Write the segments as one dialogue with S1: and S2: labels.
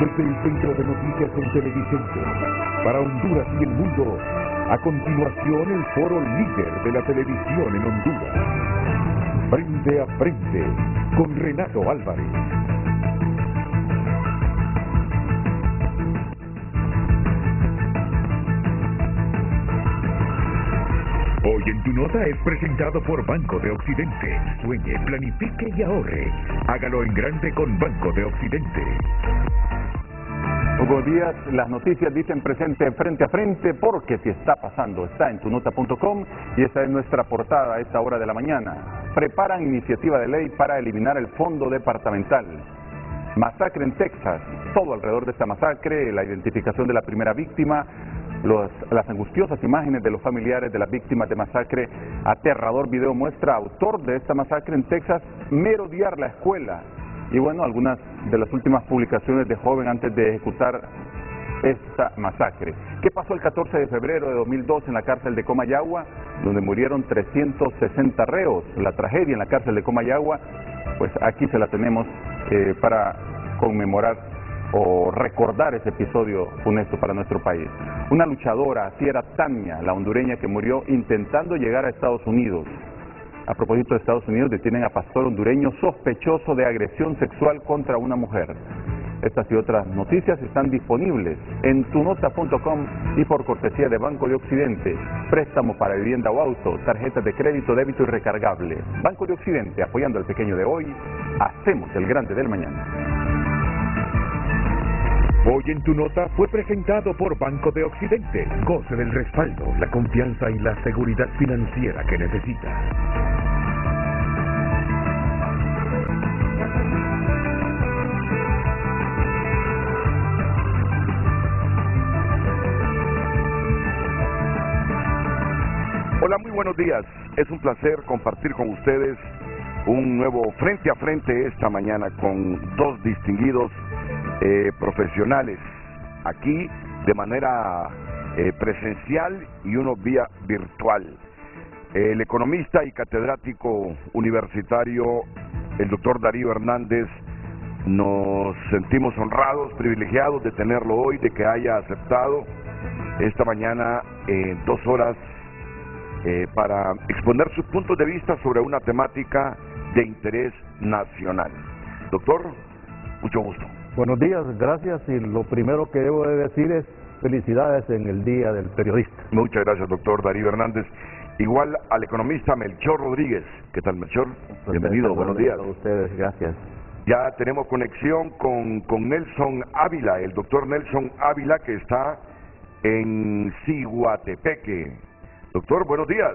S1: Desde el Centro de Noticias en Televicente, para Honduras y el mundo, a continuación el foro líder de la televisión en Honduras. Frente a frente, con Renato Álvarez. Hoy en Tu Nota es presentado por Banco de Occidente. Sueñe, planifique y ahorre. Hágalo en grande con Banco de Occidente.
S2: Muy buenos días. Las noticias dicen presente frente a frente porque si está pasando está en tunota.com y esta es nuestra portada a esta hora de la mañana. Preparan iniciativa de ley para eliminar el fondo departamental. Masacre en Texas. Todo alrededor de esta masacre, la identificación de la primera víctima, las angustiosas imágenes de los familiares de las víctimas de masacre. Aterrador video muestra autor de esta masacre en Texas merodear la escuela. Y bueno, algunas de las últimas publicaciones de joven antes de ejecutar esta masacre. ¿Qué pasó el 14 de febrero de 2002 en la cárcel de Comayagua, donde murieron 360 reos? La tragedia en la cárcel de Comayagua, pues aquí se la tenemos para conmemorar o recordar ese episodio funesto para nuestro país. Una luchadora, así era Tania, la hondureña que murió intentando llegar a Estados Unidos. A propósito de Estados Unidos, detienen a pastor hondureño sospechoso de agresión sexual contra una mujer. Estas y otras noticias están disponibles en tunota.com y por cortesía de Banco de Occidente. Préstamo para vivienda o auto, tarjetas de crédito, débito y recargable. Banco de Occidente, apoyando al pequeño de hoy, hacemos el grande del mañana.
S1: Hoy en Tu Nota fue presentado por Banco de Occidente. Goce del respaldo, la confianza y la seguridad financiera que necesita.
S3: Hola, muy buenos días. Es un placer compartir con ustedes un nuevo frente a frente esta mañana con dos distinguidos profesionales aquí de manera presencial y uno vía virtual. El economista y catedrático universitario, el doctor Darío Hernández, nos sentimos honrados, privilegiados de tenerlo hoy, de que haya aceptado esta mañana 2 horas para exponer sus puntos de vista sobre una temática de interés nacional. Doctor, mucho gusto.
S4: Buenos días, gracias, y lo primero que debo de decir es felicidades en el Día del Periodista.
S3: Muchas gracias, doctor Darío Hernández. Igual al economista Melchor Rodríguez. ¿Qué tal, Melchor? Bienvenido, buenos días.
S4: A ustedes, gracias.
S3: Ya tenemos conexión con Nelson Ávila, el doctor Nelson Ávila, que está en Ciguatepeque. Doctor, buenos días.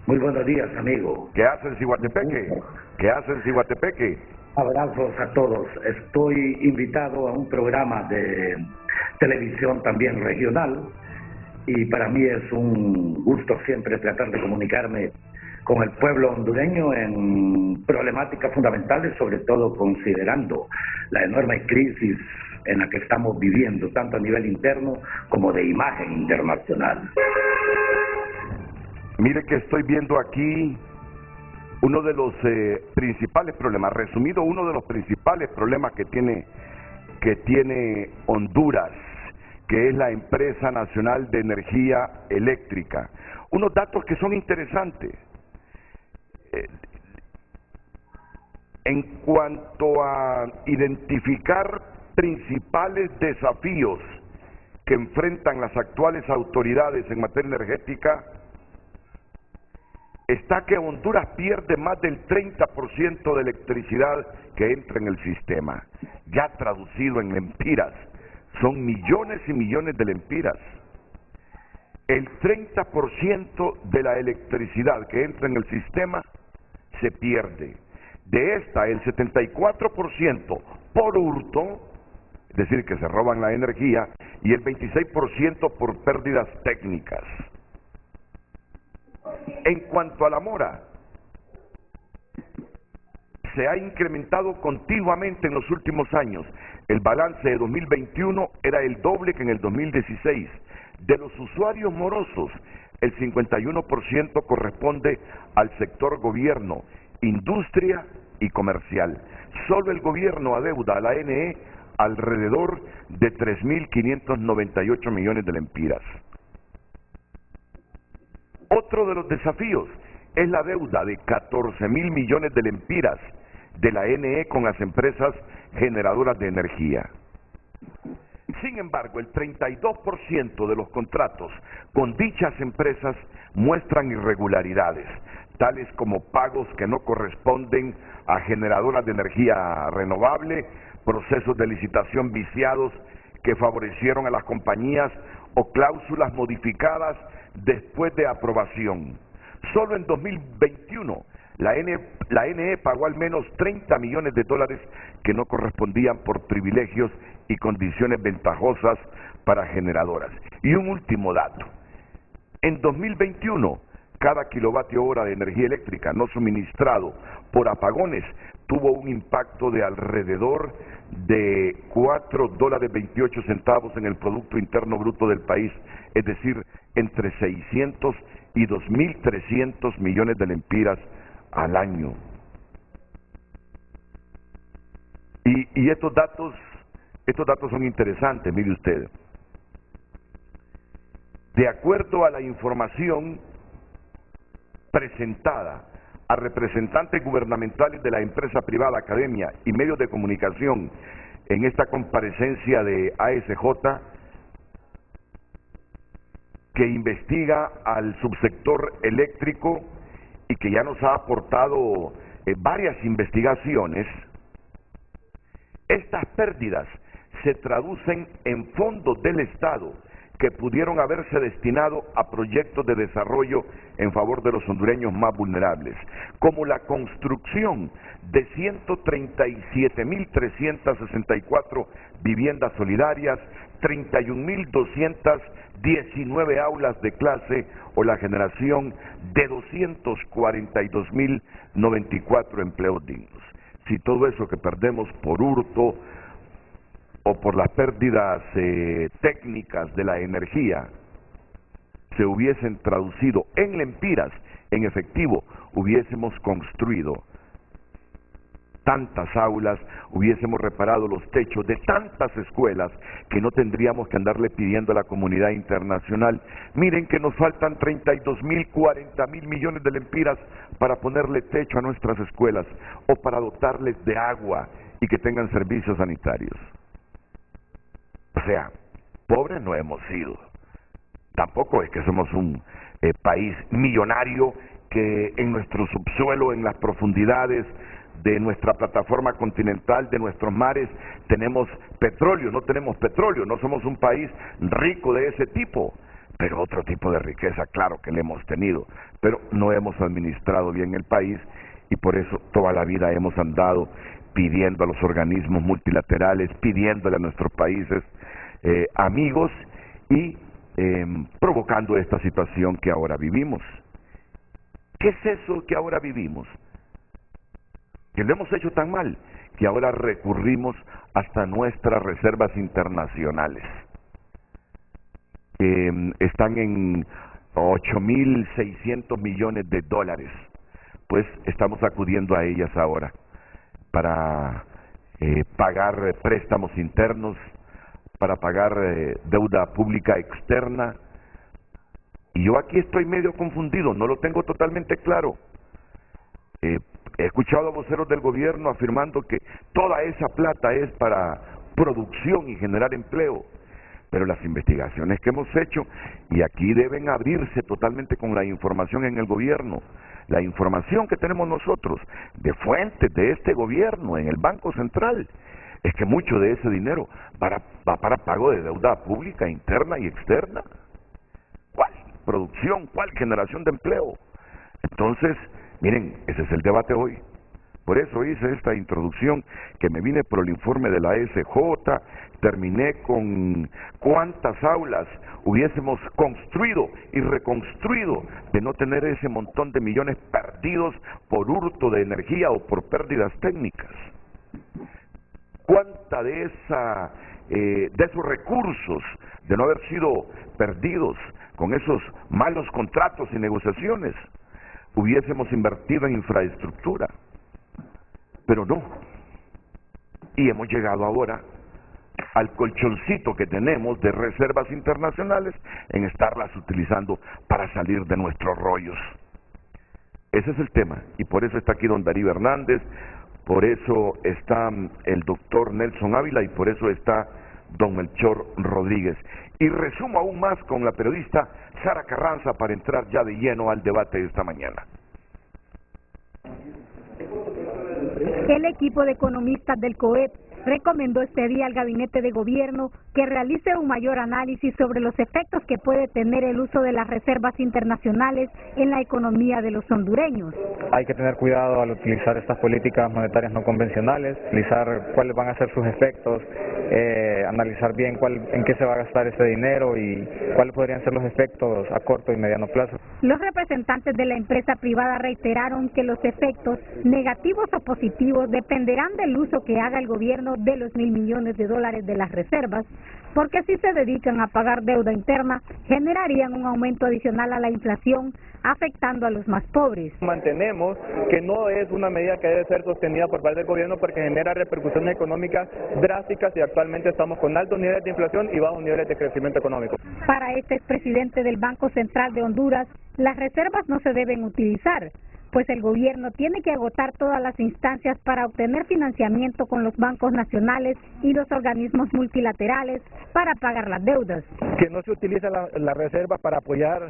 S5: Muy buenos días, amigo.
S3: ¿Qué hace en Ciguatepeque? ¿Qué hace en Ciguatepeque?
S5: Abrazos a todos. Estoy invitado a un programa de televisión también regional y para mí es un gusto siempre tratar de comunicarme con el pueblo hondureño en problemáticas fundamentales, sobre todo considerando la enorme crisis en la que estamos viviendo, tanto a nivel interno como de imagen internacional.
S3: Mire que estoy viendo aquí uno de los principales problemas, resumido, uno de los principales problemas que tiene Honduras, que es la Empresa Nacional de Energía Eléctrica. Unos datos que son interesantes. En cuanto a identificar principales desafíos que enfrentan las actuales autoridades en materia energética, está que Honduras pierde más del 30% de electricidad que entra en el sistema. Ya traducido en lempiras, son millones y millones de lempiras. El 30% de la electricidad que entra en el sistema se pierde. De esta, el 74% por hurto, es decir, que se roban la energía, y el 26% por pérdidas técnicas. En cuanto a la mora, se ha incrementado continuamente en los últimos años. El balance de 2021 era el doble que en el 2016. De los usuarios morosos, el 51% corresponde al sector gobierno, industria y comercial. Solo el gobierno adeuda a la ANE alrededor de 3.598 millones de lempiras. Otro de los desafíos es la deuda de 14.000 millones de lempiras de la NE con las empresas generadoras de energía. Sin embargo, el 32% de los contratos con dichas empresas muestran irregularidades, tales como pagos que no corresponden a generadoras de energía renovable, procesos de licitación viciados que favorecieron a las compañías o cláusulas modificadas después de aprobación. Solo en 2021 la NE pagó al menos 30 millones de dólares que no correspondían por privilegios y condiciones ventajosas para generadoras. Y un último dato: en 2021 cada kilovatio hora de energía eléctrica no suministrado por apagones tuvo un impacto de alrededor de $4.28 en el Producto Interno Bruto del país, es decir, entre 600 y 2.300 millones de lempiras al año. Y estos datos son interesantes, mire usted. De acuerdo a la información presentada a representantes gubernamentales de la empresa privada, academia y medios de comunicación en esta comparecencia de ASJ, que investiga al subsector eléctrico y que ya nos ha aportado varias investigaciones, estas pérdidas se traducen en fondos del Estado que pudieron haberse destinado a proyectos de desarrollo en favor de los hondureños más vulnerables, como la construcción de 137.364 viviendas solidarias, 31.219 aulas de clase o la generación de 242.094 empleos dignos. Si todo eso que perdemos por hurto o por las pérdidas técnicas de la energía se hubiesen traducido en lempiras, en efectivo, hubiésemos construido tantas aulas, hubiésemos reparado los techos de tantas escuelas que no tendríamos que andarle pidiendo a la comunidad internacional: miren que nos faltan 32.000, 40.000 millones de lempiras para ponerle techo a nuestras escuelas o para dotarles de agua y que tengan servicios sanitarios. O sea, pobres no hemos sido. Tampoco es que somos un país millonario que en nuestro subsuelo, en las profundidades de nuestra plataforma continental, de nuestros mares, tenemos petróleo. No tenemos petróleo, no somos un país rico de ese tipo, pero otro tipo de riqueza, claro que le hemos tenido, pero no hemos administrado bien el país y por eso toda la vida hemos andado pidiendo a los organismos multilaterales, pidiéndole a nuestros países amigos y provocando esta situación que ahora vivimos. ¿Qué es eso que ahora vivimos? Que lo hemos hecho tan mal que ahora recurrimos hasta nuestras reservas internacionales. Están en 8.600 millones de dólares. Pues estamos acudiendo a ellas ahora para pagar préstamos internos, para pagar deuda pública externa. Y yo aquí estoy medio confundido, no lo tengo totalmente claro. He escuchado a voceros del gobierno afirmando que toda esa plata es para producción y generar empleo, pero las investigaciones que hemos hecho, y aquí deben abrirse totalmente con la información en el gobierno, la información que tenemos nosotros de fuentes de este gobierno en el Banco Central, es que mucho de ese dinero va para pago de deuda pública interna y externa. ¿Cuál producción? ¿Cuál generación de empleo? Entonces, miren, ese es el debate hoy. Por eso hice esta introducción, que me vine por el informe de la SJ, terminé con cuántas aulas hubiésemos construido y reconstruido de no tener ese montón de millones perdidos por hurto de energía o por pérdidas técnicas. ¿Cuánta de esos recursos, de no haber sido perdidos con esos malos contratos y negociaciones, hubiésemos invertido en infraestructura? Pero no. Y hemos llegado ahora al colchoncito que tenemos de reservas internacionales en estarlas utilizando para salir de nuestros rollos. Ese es el tema, y por eso está aquí don Darío Hernández, por eso está el doctor Nelson Ávila y por eso está don Melchor Rodríguez. Y resumo aún más con la periodista Sara Carranza para entrar ya de lleno al debate de esta mañana.
S6: El equipo de economistas del COEP recomendó este día al gabinete de gobierno que realice un mayor análisis sobre los efectos que puede tener el uso de las reservas internacionales en la economía de los hondureños.
S7: Hay que tener cuidado al utilizar estas políticas monetarias no convencionales, analizar cuáles van a ser sus efectos, analizar bien en qué se va a gastar ese dinero y cuáles podrían ser los efectos a corto y mediano plazo.
S6: Los representantes de la empresa privada reiteraron que los efectos negativos o positivos dependerán del uso que haga el gobierno de los $1.000 millones de las reservas, porque si se dedican a pagar deuda interna, generarían un aumento adicional a la inflación, afectando a los más pobres.
S7: Mantenemos que no es una medida que debe ser sostenida por parte del gobierno porque genera repercusiones económicas drásticas y actualmente estamos con altos niveles de inflación y bajos niveles de crecimiento económico.
S6: Para este expresidente del Banco Central de Honduras, las reservas no se deben utilizar, pues el gobierno tiene que agotar todas las instancias para obtener financiamiento con los bancos nacionales y los organismos multilaterales para pagar las deudas.
S8: Que no se utiliza la reserva para apoyar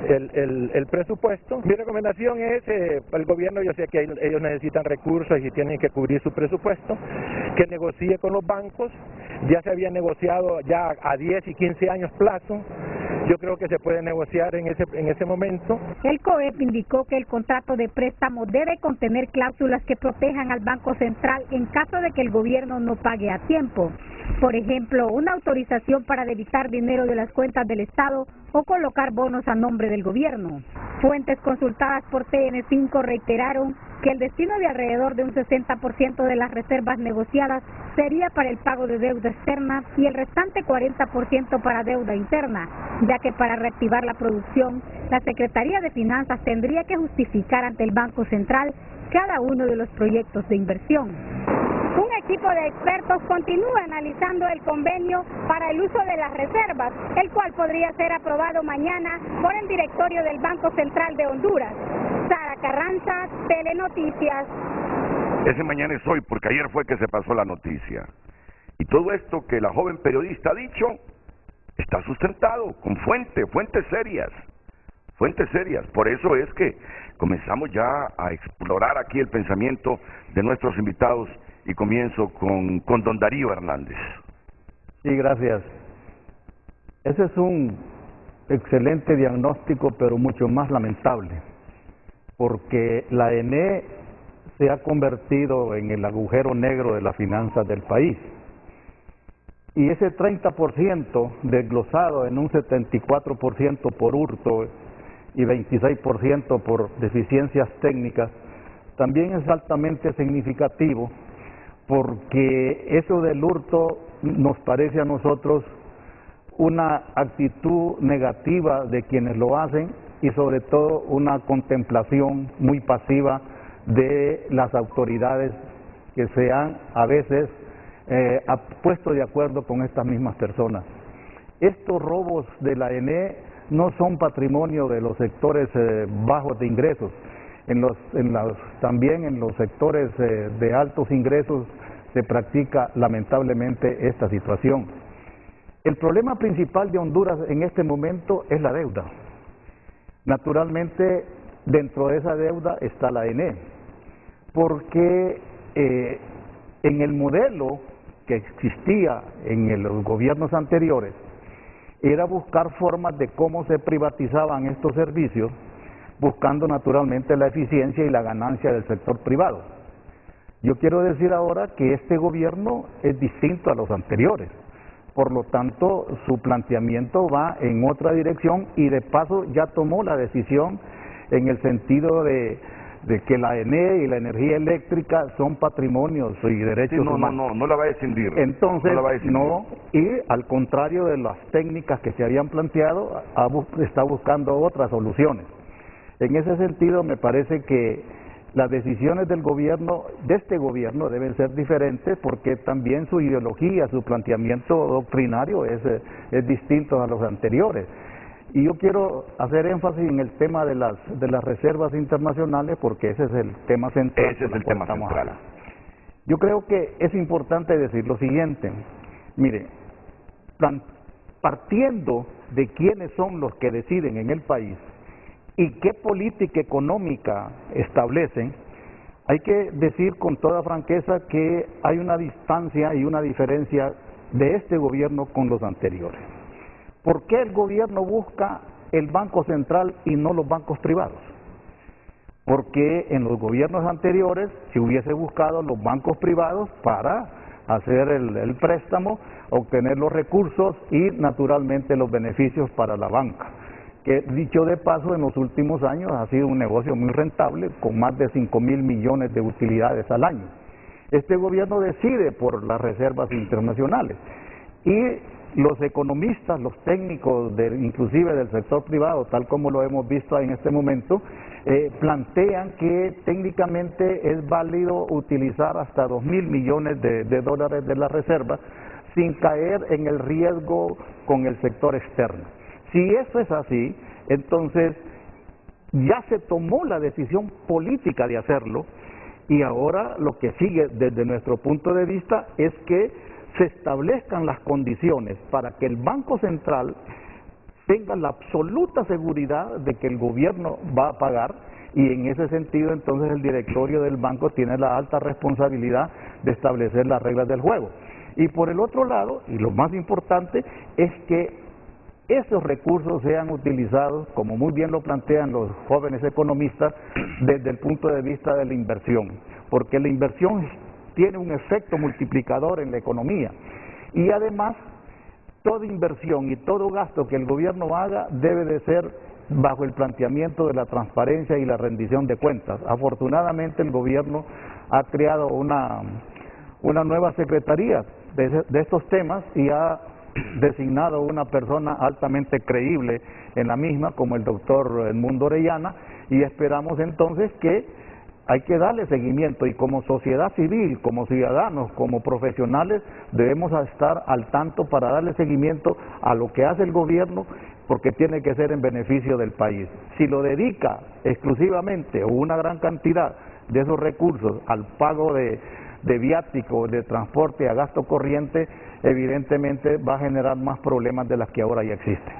S8: el presupuesto. Mi recomendación es, el gobierno, yo sé que ellos necesitan recursos y tienen que cubrir su presupuesto, que negocie con los bancos. Ya se había negociado ya a 10 y 15 años plazo. Yo creo que se puede negociar en ese momento.
S6: El COEP indicó que el contrato de préstamo debe contener cláusulas que protejan al Banco Central en caso de que el gobierno no pague a tiempo. Por ejemplo, una autorización para debitar dinero de las cuentas del Estado o colocar bonos a nombre del gobierno. Fuentes consultadas por TN5 reiteraron que el destino de alrededor de un 60% de las reservas negociadas sería para el pago de deuda externa y el restante 40% para deuda interna, ya que para reactivar la producción, la Secretaría de Finanzas tendría que justificar ante el Banco Central cada uno de los proyectos de inversión. Un equipo de expertos continúa analizando el convenio para el uso de las reservas, el cual podría ser aprobado mañana por el directorio del Banco Central de Honduras. Sara Carranza, Telenoticias.
S3: Ese mañana es hoy, porque ayer fue que se pasó la noticia. Y todo esto que la joven periodista ha dicho está sustentado con fuentes serias. Fuentes serias. Por eso es que comenzamos ya a explorar aquí el pensamiento de nuestros invitados y comienzo con don Darío Hernández.
S4: Sí, gracias. Ese es un excelente diagnóstico, pero mucho más lamentable, porque la ENE se ha convertido en el agujero negro de las finanzas del país. Y ese 30% desglosado en un 74% por hurto y 26% por deficiencias técnicas, también es altamente significativo, porque eso del hurto nos parece a nosotros una actitud negativa de quienes lo hacen y sobre todo una contemplación muy pasiva de las autoridades que se han a veces puesto de acuerdo con estas mismas personas. Estos robos de la ENE no son patrimonio de los sectores bajos de ingresos. También en los sectores de altos ingresos se practica lamentablemente esta situación. El problema principal de Honduras en este momento es la deuda. Naturalmente, dentro de esa deuda está la ENE, porque en el modelo que existía en los gobiernos anteriores era buscar formas de cómo se privatizaban estos servicios, buscando naturalmente la eficiencia y la ganancia del sector privado. Yo quiero decir ahora que este gobierno es distinto a los anteriores, por lo tanto su planteamiento va en otra dirección y de paso ya tomó la decisión en el sentido de que la ENE y la energía eléctrica son patrimonios y derechos humanos.
S3: No la va a escindir.
S4: Entonces, y al contrario de las técnicas que se habían planteado, está buscando otras soluciones. En ese sentido, me parece que las decisiones del gobierno, de este gobierno, deben ser diferentes porque también su ideología, su planteamiento doctrinario es distinto a los anteriores. Y yo quiero hacer énfasis en el tema de las reservas internacionales porque ese es el tema central.
S3: Ese es el tema central.
S4: Yo creo que es importante decir lo siguiente. Mire, partiendo de quiénes son los que deciden en el país y qué política económica establecen, hay que decir con toda franqueza que hay una distancia y una diferencia de este gobierno con los anteriores. ¿Por qué el gobierno busca el Banco Central y no los bancos privados? Porque en los gobiernos anteriores se hubiese buscado los bancos privados para hacer el préstamo, obtener los recursos y naturalmente los beneficios para la banca, que dicho de paso en los últimos años ha sido un negocio muy rentable con más de 5.000 millones de utilidades al año. Este gobierno decide por las reservas internacionales y los economistas, los técnicos, inclusive del sector privado, tal como lo hemos visto en este momento, plantean que técnicamente es válido utilizar hasta 2.000 millones de dólares de la reserva sin caer en el riesgo con el sector externo. Si eso es así, entonces ya se tomó la decisión política de hacerlo y ahora lo que sigue desde nuestro punto de vista es que se establezcan las condiciones para que el Banco Central tenga la absoluta seguridad de que el gobierno va a pagar y en ese sentido entonces el directorio del banco tiene la alta responsabilidad de establecer las reglas del juego. Y por el otro lado, y lo más importante, es que esos recursos sean utilizados, como muy bien lo plantean los jóvenes economistas, desde el punto de vista de la inversión, porque la inversión tiene un efecto multiplicador en la economía y además toda inversión y todo gasto que el gobierno haga debe de ser bajo el planteamiento de la transparencia y la rendición de cuentas. Afortunadamente el gobierno ha creado una nueva secretaría de estos temas y ha designado una persona altamente creíble en la misma como el doctor Edmundo Orellana y esperamos entonces que hay que darle seguimiento y como sociedad civil, como ciudadanos, como profesionales debemos estar al tanto para darle seguimiento a lo que hace el gobierno porque tiene que ser en beneficio del país. Si lo dedica exclusivamente o una gran cantidad de esos recursos al pago de viáticos, de transporte a gasto corriente, evidentemente va a generar más problemas de las que ahora ya existen.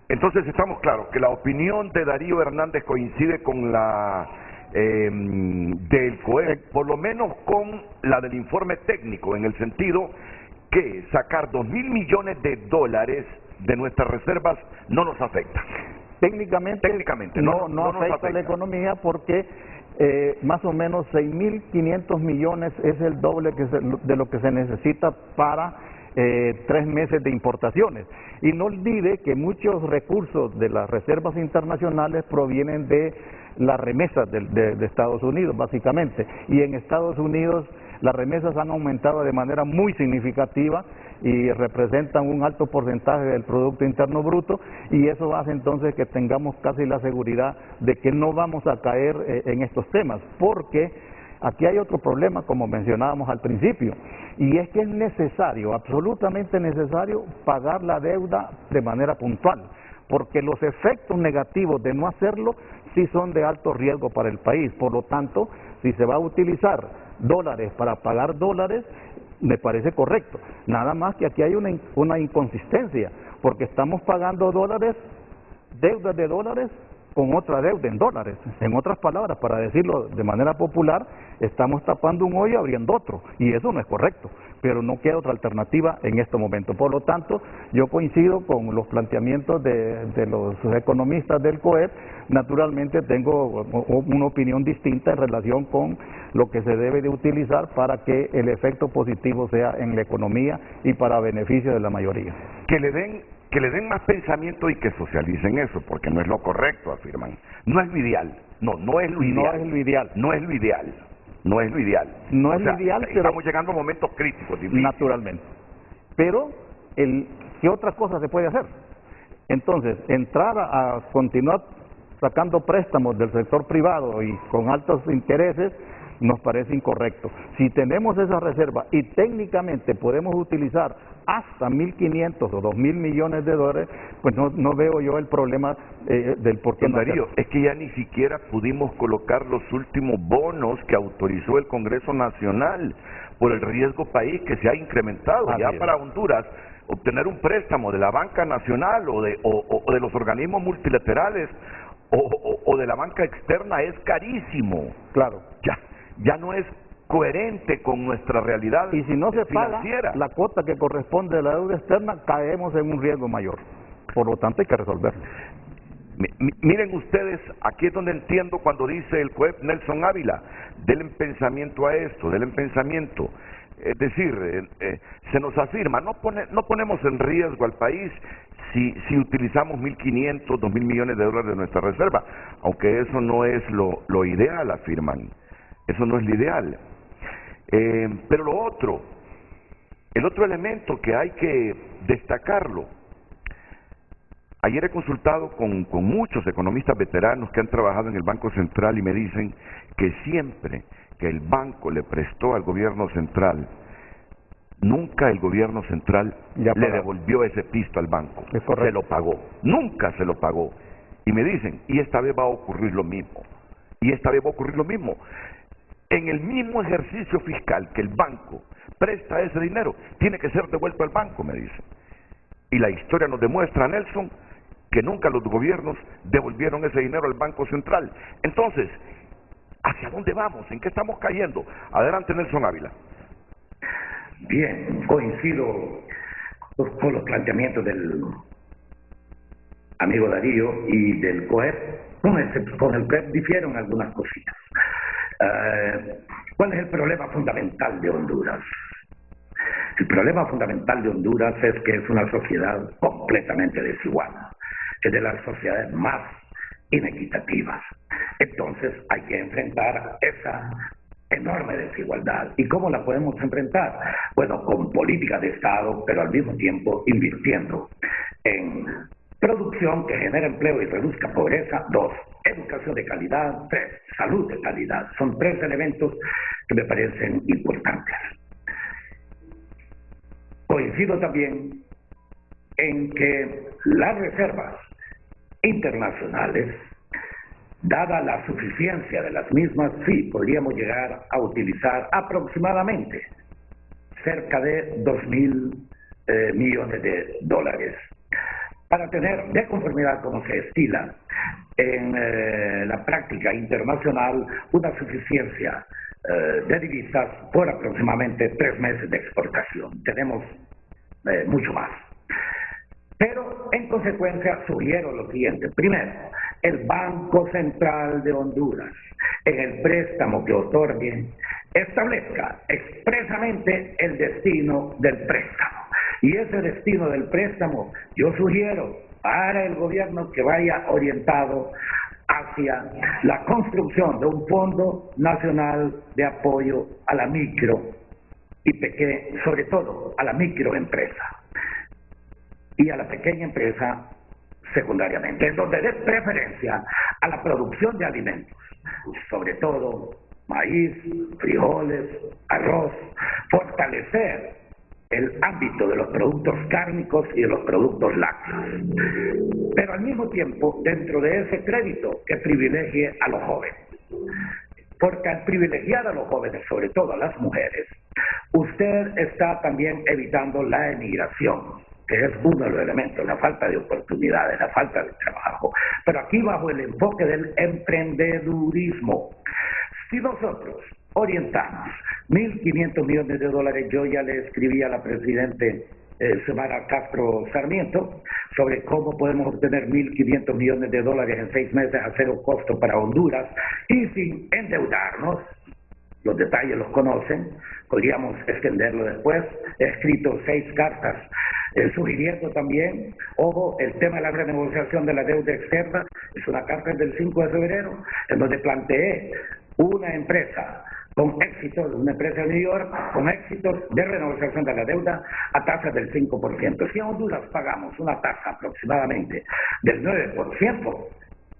S3: Entonces estamos claros que la opinión de Darío Hernández coincide con la del COEP, por lo menos con la del informe técnico, en el sentido que sacar 2.000 millones de dólares de nuestras reservas no nos afecta.
S4: Técnicamente no afecta la economía porque más o menos 6.500 millones es el doble de lo que se necesita para 3 meses de importaciones. Y no olvide que muchos recursos de las reservas internacionales provienen de las remesas de Estados Unidos, básicamente. Y en Estados Unidos las remesas han aumentado de manera muy significativa y representan un alto porcentaje del Producto Interno Bruto y eso hace entonces que tengamos casi la seguridad de que no vamos a caer en estos temas, porque aquí hay otro problema, como mencionábamos al principio, y es que es necesario, absolutamente necesario, pagar la deuda de manera puntual, porque los efectos negativos de no hacerlo sí son de alto riesgo para el país. Por lo tanto, si se va a utilizar dólares para pagar dólares, me parece correcto. Nada más que aquí hay una inconsistencia, porque estamos pagando dólares, deudas de dólares, con otra deuda en dólares. En otras palabras, para decirlo de manera popular, estamos tapando un hoyo abriendo otro, y eso no es correcto, pero no queda otra alternativa en este momento. Por lo tanto, yo coincido con los planteamientos de los economistas del COEP. Naturalmente tengo una opinión distinta en relación con lo que se debe de utilizar para que el efecto positivo sea en la economía y para beneficio de la mayoría.
S3: Que le den más pensamiento y que socialicen eso, porque no es lo correcto, afirman. No es lo ideal. No es lo ideal.
S4: No es lo ideal.
S3: No es lo ideal. No es lo ideal.
S4: No es lo ideal, pero
S3: estamos llegando a momentos críticos, difíciles.
S4: Naturalmente. Pero, ¿qué otra cosa se puede hacer? Entonces, entrar a continuar sacando préstamos del sector privado y con altos intereses, nos parece incorrecto. Si tenemos esa reserva y técnicamente podemos utilizar hasta 1.500 o 2.000 millones de dólares, pues no veo yo el problema del por qué
S3: Don
S4: no
S3: Darío,
S4: hacerlo.
S3: es que ya ni siquiera pudimos colocar los últimos bonos que autorizó el Congreso Nacional por el riesgo país que se ha incrementado.
S4: Así
S3: Ya
S4: es.
S3: para Honduras, obtener un préstamo de la banca nacional o de los organismos multilaterales o de la banca externa es carísimo.
S4: Claro.
S3: Ya no es coherente con nuestra realidad
S4: Y si no se paga
S3: financiera.
S4: la cuota que corresponde a la deuda externa, caemos en un riesgo mayor. Por lo tanto, hay que resolverlo.
S3: Miren ustedes, aquí es donde entiendo cuando dice el juez Nelson Ávila, denle pensamiento a esto, denle pensamiento. Es decir, se nos afirma, no ponemos en riesgo al país si utilizamos 1.500, 2.000 millones de dólares de nuestra reserva, aunque eso no es lo ideal, afirman. Eso no es lo ideal. Pero el otro elemento que hay que destacarlo, ayer he consultado con muchos economistas veteranos que han trabajado en el Banco Central y me dicen que siempre que el banco le prestó al gobierno central, nunca el gobierno central le devolvió ese pisto al banco, se lo pagó, nunca se lo pagó. Y me dicen, y esta vez va a ocurrir lo mismo, y esta vez va a ocurrir lo mismo. En el mismo ejercicio fiscal que el banco presta ese dinero, tiene que ser devuelto al banco, me dicen. Y la historia nos demuestra, Nelson, que nunca los gobiernos devolvieron ese dinero al Banco Central. Entonces, ¿hacia dónde vamos? ¿En qué estamos cayendo? Adelante, Nelson Ávila.
S5: Bien, coincido con los planteamientos del amigo Darío y del COEP. Con el COEP difieren algunas cositas. ¿Cuál es el problema fundamental de Honduras? El problema fundamental de Honduras es que es una sociedad completamente desigual, es de las sociedades más inequitativas. Entonces hay que enfrentar esa enorme desigualdad. ¿Y cómo la podemos enfrentar? Bueno, con políticas de Estado, pero al mismo tiempo invirtiendo en producción que genere empleo y reduzca pobreza. 2, educación de calidad. 3, salud de calidad. Son 3 elementos que me parecen importantes. Coincido también en que las reservas internacionales, dada la suficiencia de las mismas, sí podríamos llegar a utilizar aproximadamente cerca de 2.000 millones de dólares para tener, de conformidad como se estila en la práctica internacional, una suficiencia de divisas por aproximadamente 3 meses de exportación. Tenemos mucho más. Pero, en consecuencia, sugiero lo siguiente. Primero, el Banco Central de Honduras, en el préstamo que otorgue, establezca expresamente el destino del préstamo. Y ese destino del préstamo, yo sugiero para el gobierno que vaya orientado hacia la construcción de un Fondo Nacional de Apoyo a la micro y pequeña, sobre todo a la microempresa y a la pequeña empresa secundariamente, en donde dé preferencia a la producción de alimentos, sobre todo maíz, frijoles, arroz, fortalecer el ámbito de los productos cárnicos y de los productos lácteos, pero al mismo tiempo dentro de ese crédito que privilegie a los jóvenes, porque al privilegiar a los jóvenes, sobre todo a las mujeres, usted está también evitando la emigración, que es uno de los elementos, la falta de oportunidades, la falta de trabajo, pero aquí bajo el enfoque del emprendedurismo. Si nosotros orientamos 1.500 millones de dólares, yo ya le escribí a la presidente Xiomara Castro Sarmiento sobre cómo podemos obtener 1.500 millones de dólares en 6 meses a 0 costo para Honduras y sin endeudarnos. Los detalles los conocen, podríamos extenderlo después. He escrito 6 cartas sugiriendo también, ojo, el tema de la renegociación de la deuda externa. Es una carta del 5 de febrero en donde planteé una empresa con éxitos, una empresa de New York con éxitos de renegociación de la deuda a tasas del 5%. Si en Honduras pagamos una tasa aproximadamente del 9%,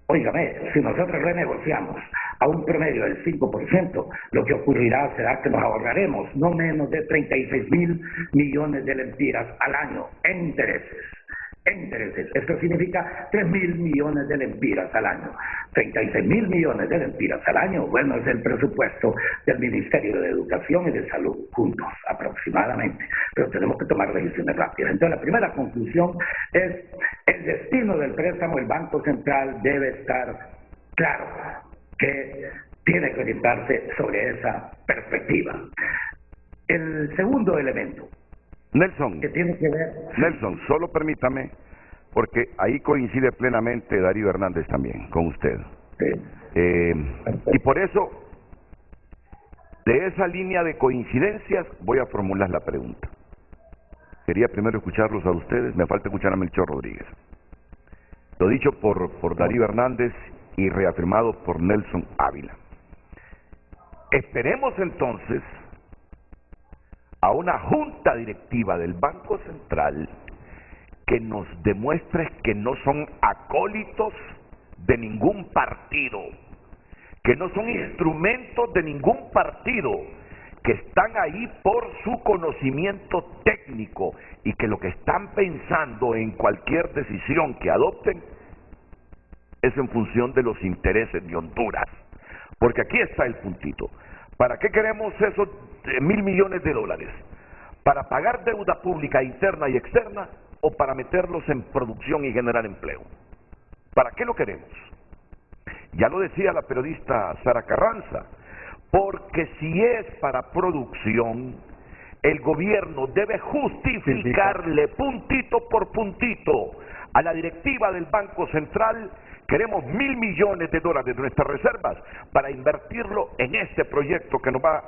S5: Óigame, si nosotros renegociamos a un promedio del 5%, lo que ocurrirá será que nos ahorraremos no menos de 36.000 millones de lempiras al año en intereses. Esto significa 3.000 millones de lempiras al año. 36.000 millones de lempiras al año, bueno, es el presupuesto del Ministerio de Educación y de Salud, juntos aproximadamente. Pero tenemos que tomar decisiones rápidas. Entonces, la primera conclusión es: el destino del préstamo, el Banco Central debe estar claro que tiene que orientarse sobre esa perspectiva. El segundo elemento,
S3: Nelson,
S5: que tiene que ver...
S3: Nelson, solo permítame, porque ahí coincide plenamente Darío Hernández también con usted. Y por eso, de esa línea de coincidencias, voy a formular la pregunta. Quería primero escucharlos a ustedes, me falta escuchar a Melchor Rodríguez. Lo dicho por Darío Hernández y reafirmado por Nelson Ávila. Esperemos entonces a una junta directiva del Banco Central que nos demuestre que no son acólitos de ningún partido, que no son instrumentos de ningún partido, que están ahí por su conocimiento técnico y que lo que están pensando en cualquier decisión que adopten es en función de los intereses de Honduras. Porque aquí está el puntito. ¿Para qué queremos esos 1.000 millones de dólares? ¿Para pagar deuda pública interna y externa o para meterlos en producción y generar empleo? ¿Para qué lo queremos? Ya lo decía la periodista Sara Carranza, porque si es para producción, el gobierno debe justificarle puntito por puntito a la directiva del Banco Central: queremos 1.000 millones de dólares de nuestras reservas para invertirlo en este proyecto que nos va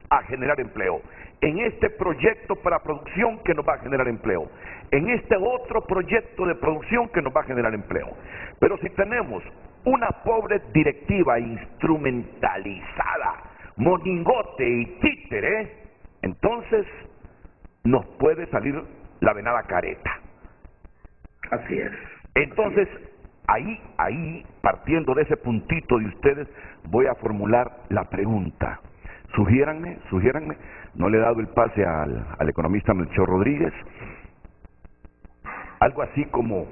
S3: a generar empleo, en este proyecto para producción que nos va a generar empleo, en este otro proyecto de producción que nos va a generar empleo. Pero si tenemos una pobre directiva instrumentalizada, moningote y títere, entonces nos puede salir la venada careta.
S5: Así es.
S3: Entonces, ahí, partiendo de ese puntito de ustedes, voy a formular la pregunta. Sugiéranme, no le he dado el pase al economista Melchor Rodríguez, algo así como: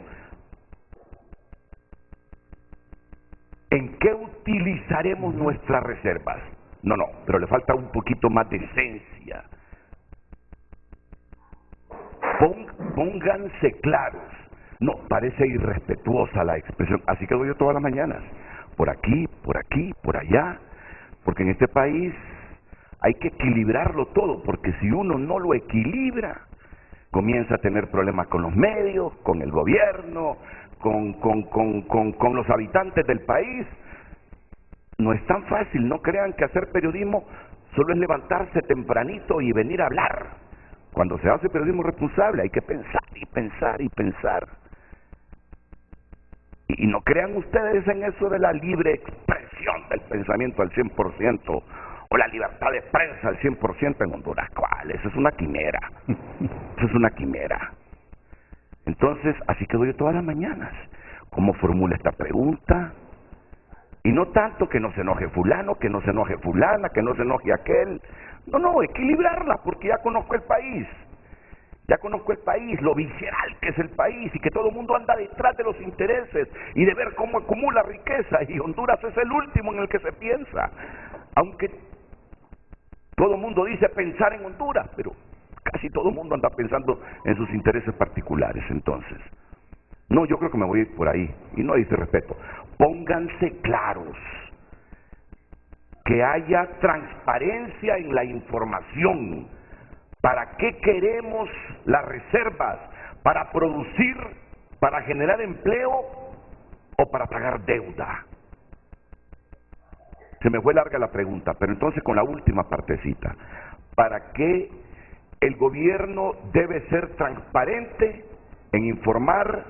S3: ¿en qué utilizaremos nuestras reservas? No, pero le falta un poquito más de esencia. Pónganse claros. No, parece irrespetuosa la expresión. Así quedo yo todas las mañanas. Por aquí, por allá. Porque en este país hay que equilibrarlo todo. Porque si uno no lo equilibra, comienza a tener problemas con los medios, con el gobierno, con los habitantes del país. No es tan fácil. No crean que hacer periodismo solo es levantarse tempranito y venir a hablar. Cuando se hace periodismo responsable hay que pensar y pensar y pensar. Y no crean ustedes en eso de la libre expresión del pensamiento al 100% o la libertad de prensa al 100% en Honduras. ¿Cuál? Eso es una quimera. Eso es una quimera. Entonces, así quedo yo todas las mañanas. ¿Cómo formula esta pregunta? Y no tanto que no se enoje fulano, que no se enoje fulana, que no se enoje aquel. No, equilibrarla, porque ya conozco el país. Ya conozco el país, lo visceral que es el país y que todo el mundo anda detrás de los intereses y de ver cómo acumula riqueza, y Honduras es el último en el que se piensa. Aunque todo el mundo dice pensar en Honduras, pero casi todo el mundo anda pensando en sus intereses particulares. Entonces, no, yo creo que me voy a ir por ahí, y no dice respeto. Pónganse claros, que haya transparencia en la información. ¿Para qué queremos las reservas? ¿Para producir, para generar empleo o para pagar deuda? Se me fue larga la pregunta, pero entonces con la última partecita. ¿Para qué el gobierno debe ser transparente en informar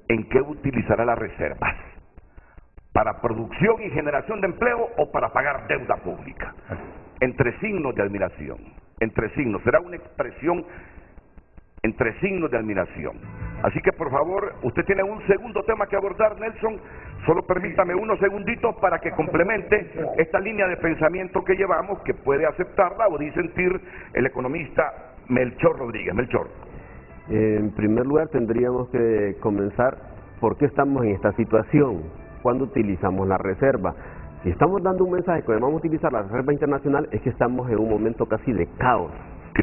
S3: en qué utilizará las reservas? ¿Para producción y generación de empleo o para pagar deuda pública? Entre signos de admiración, entre signos. Será una expresión entre signos de admiración. Así que por favor, usted tiene un segundo tema que abordar, Nelson. Solo permítame unos segunditos para que complemente esta línea de pensamiento que llevamos, que puede aceptarla o disentir el economista Melchor Rodríguez. Melchor.
S9: En primer lugar, tendríamos que comenzar por qué estamos en esta situación, cuando utilizamos la reserva. Si estamos dando un mensaje que vamos a utilizar la reserva internacional, es que estamos en un momento casi de caos,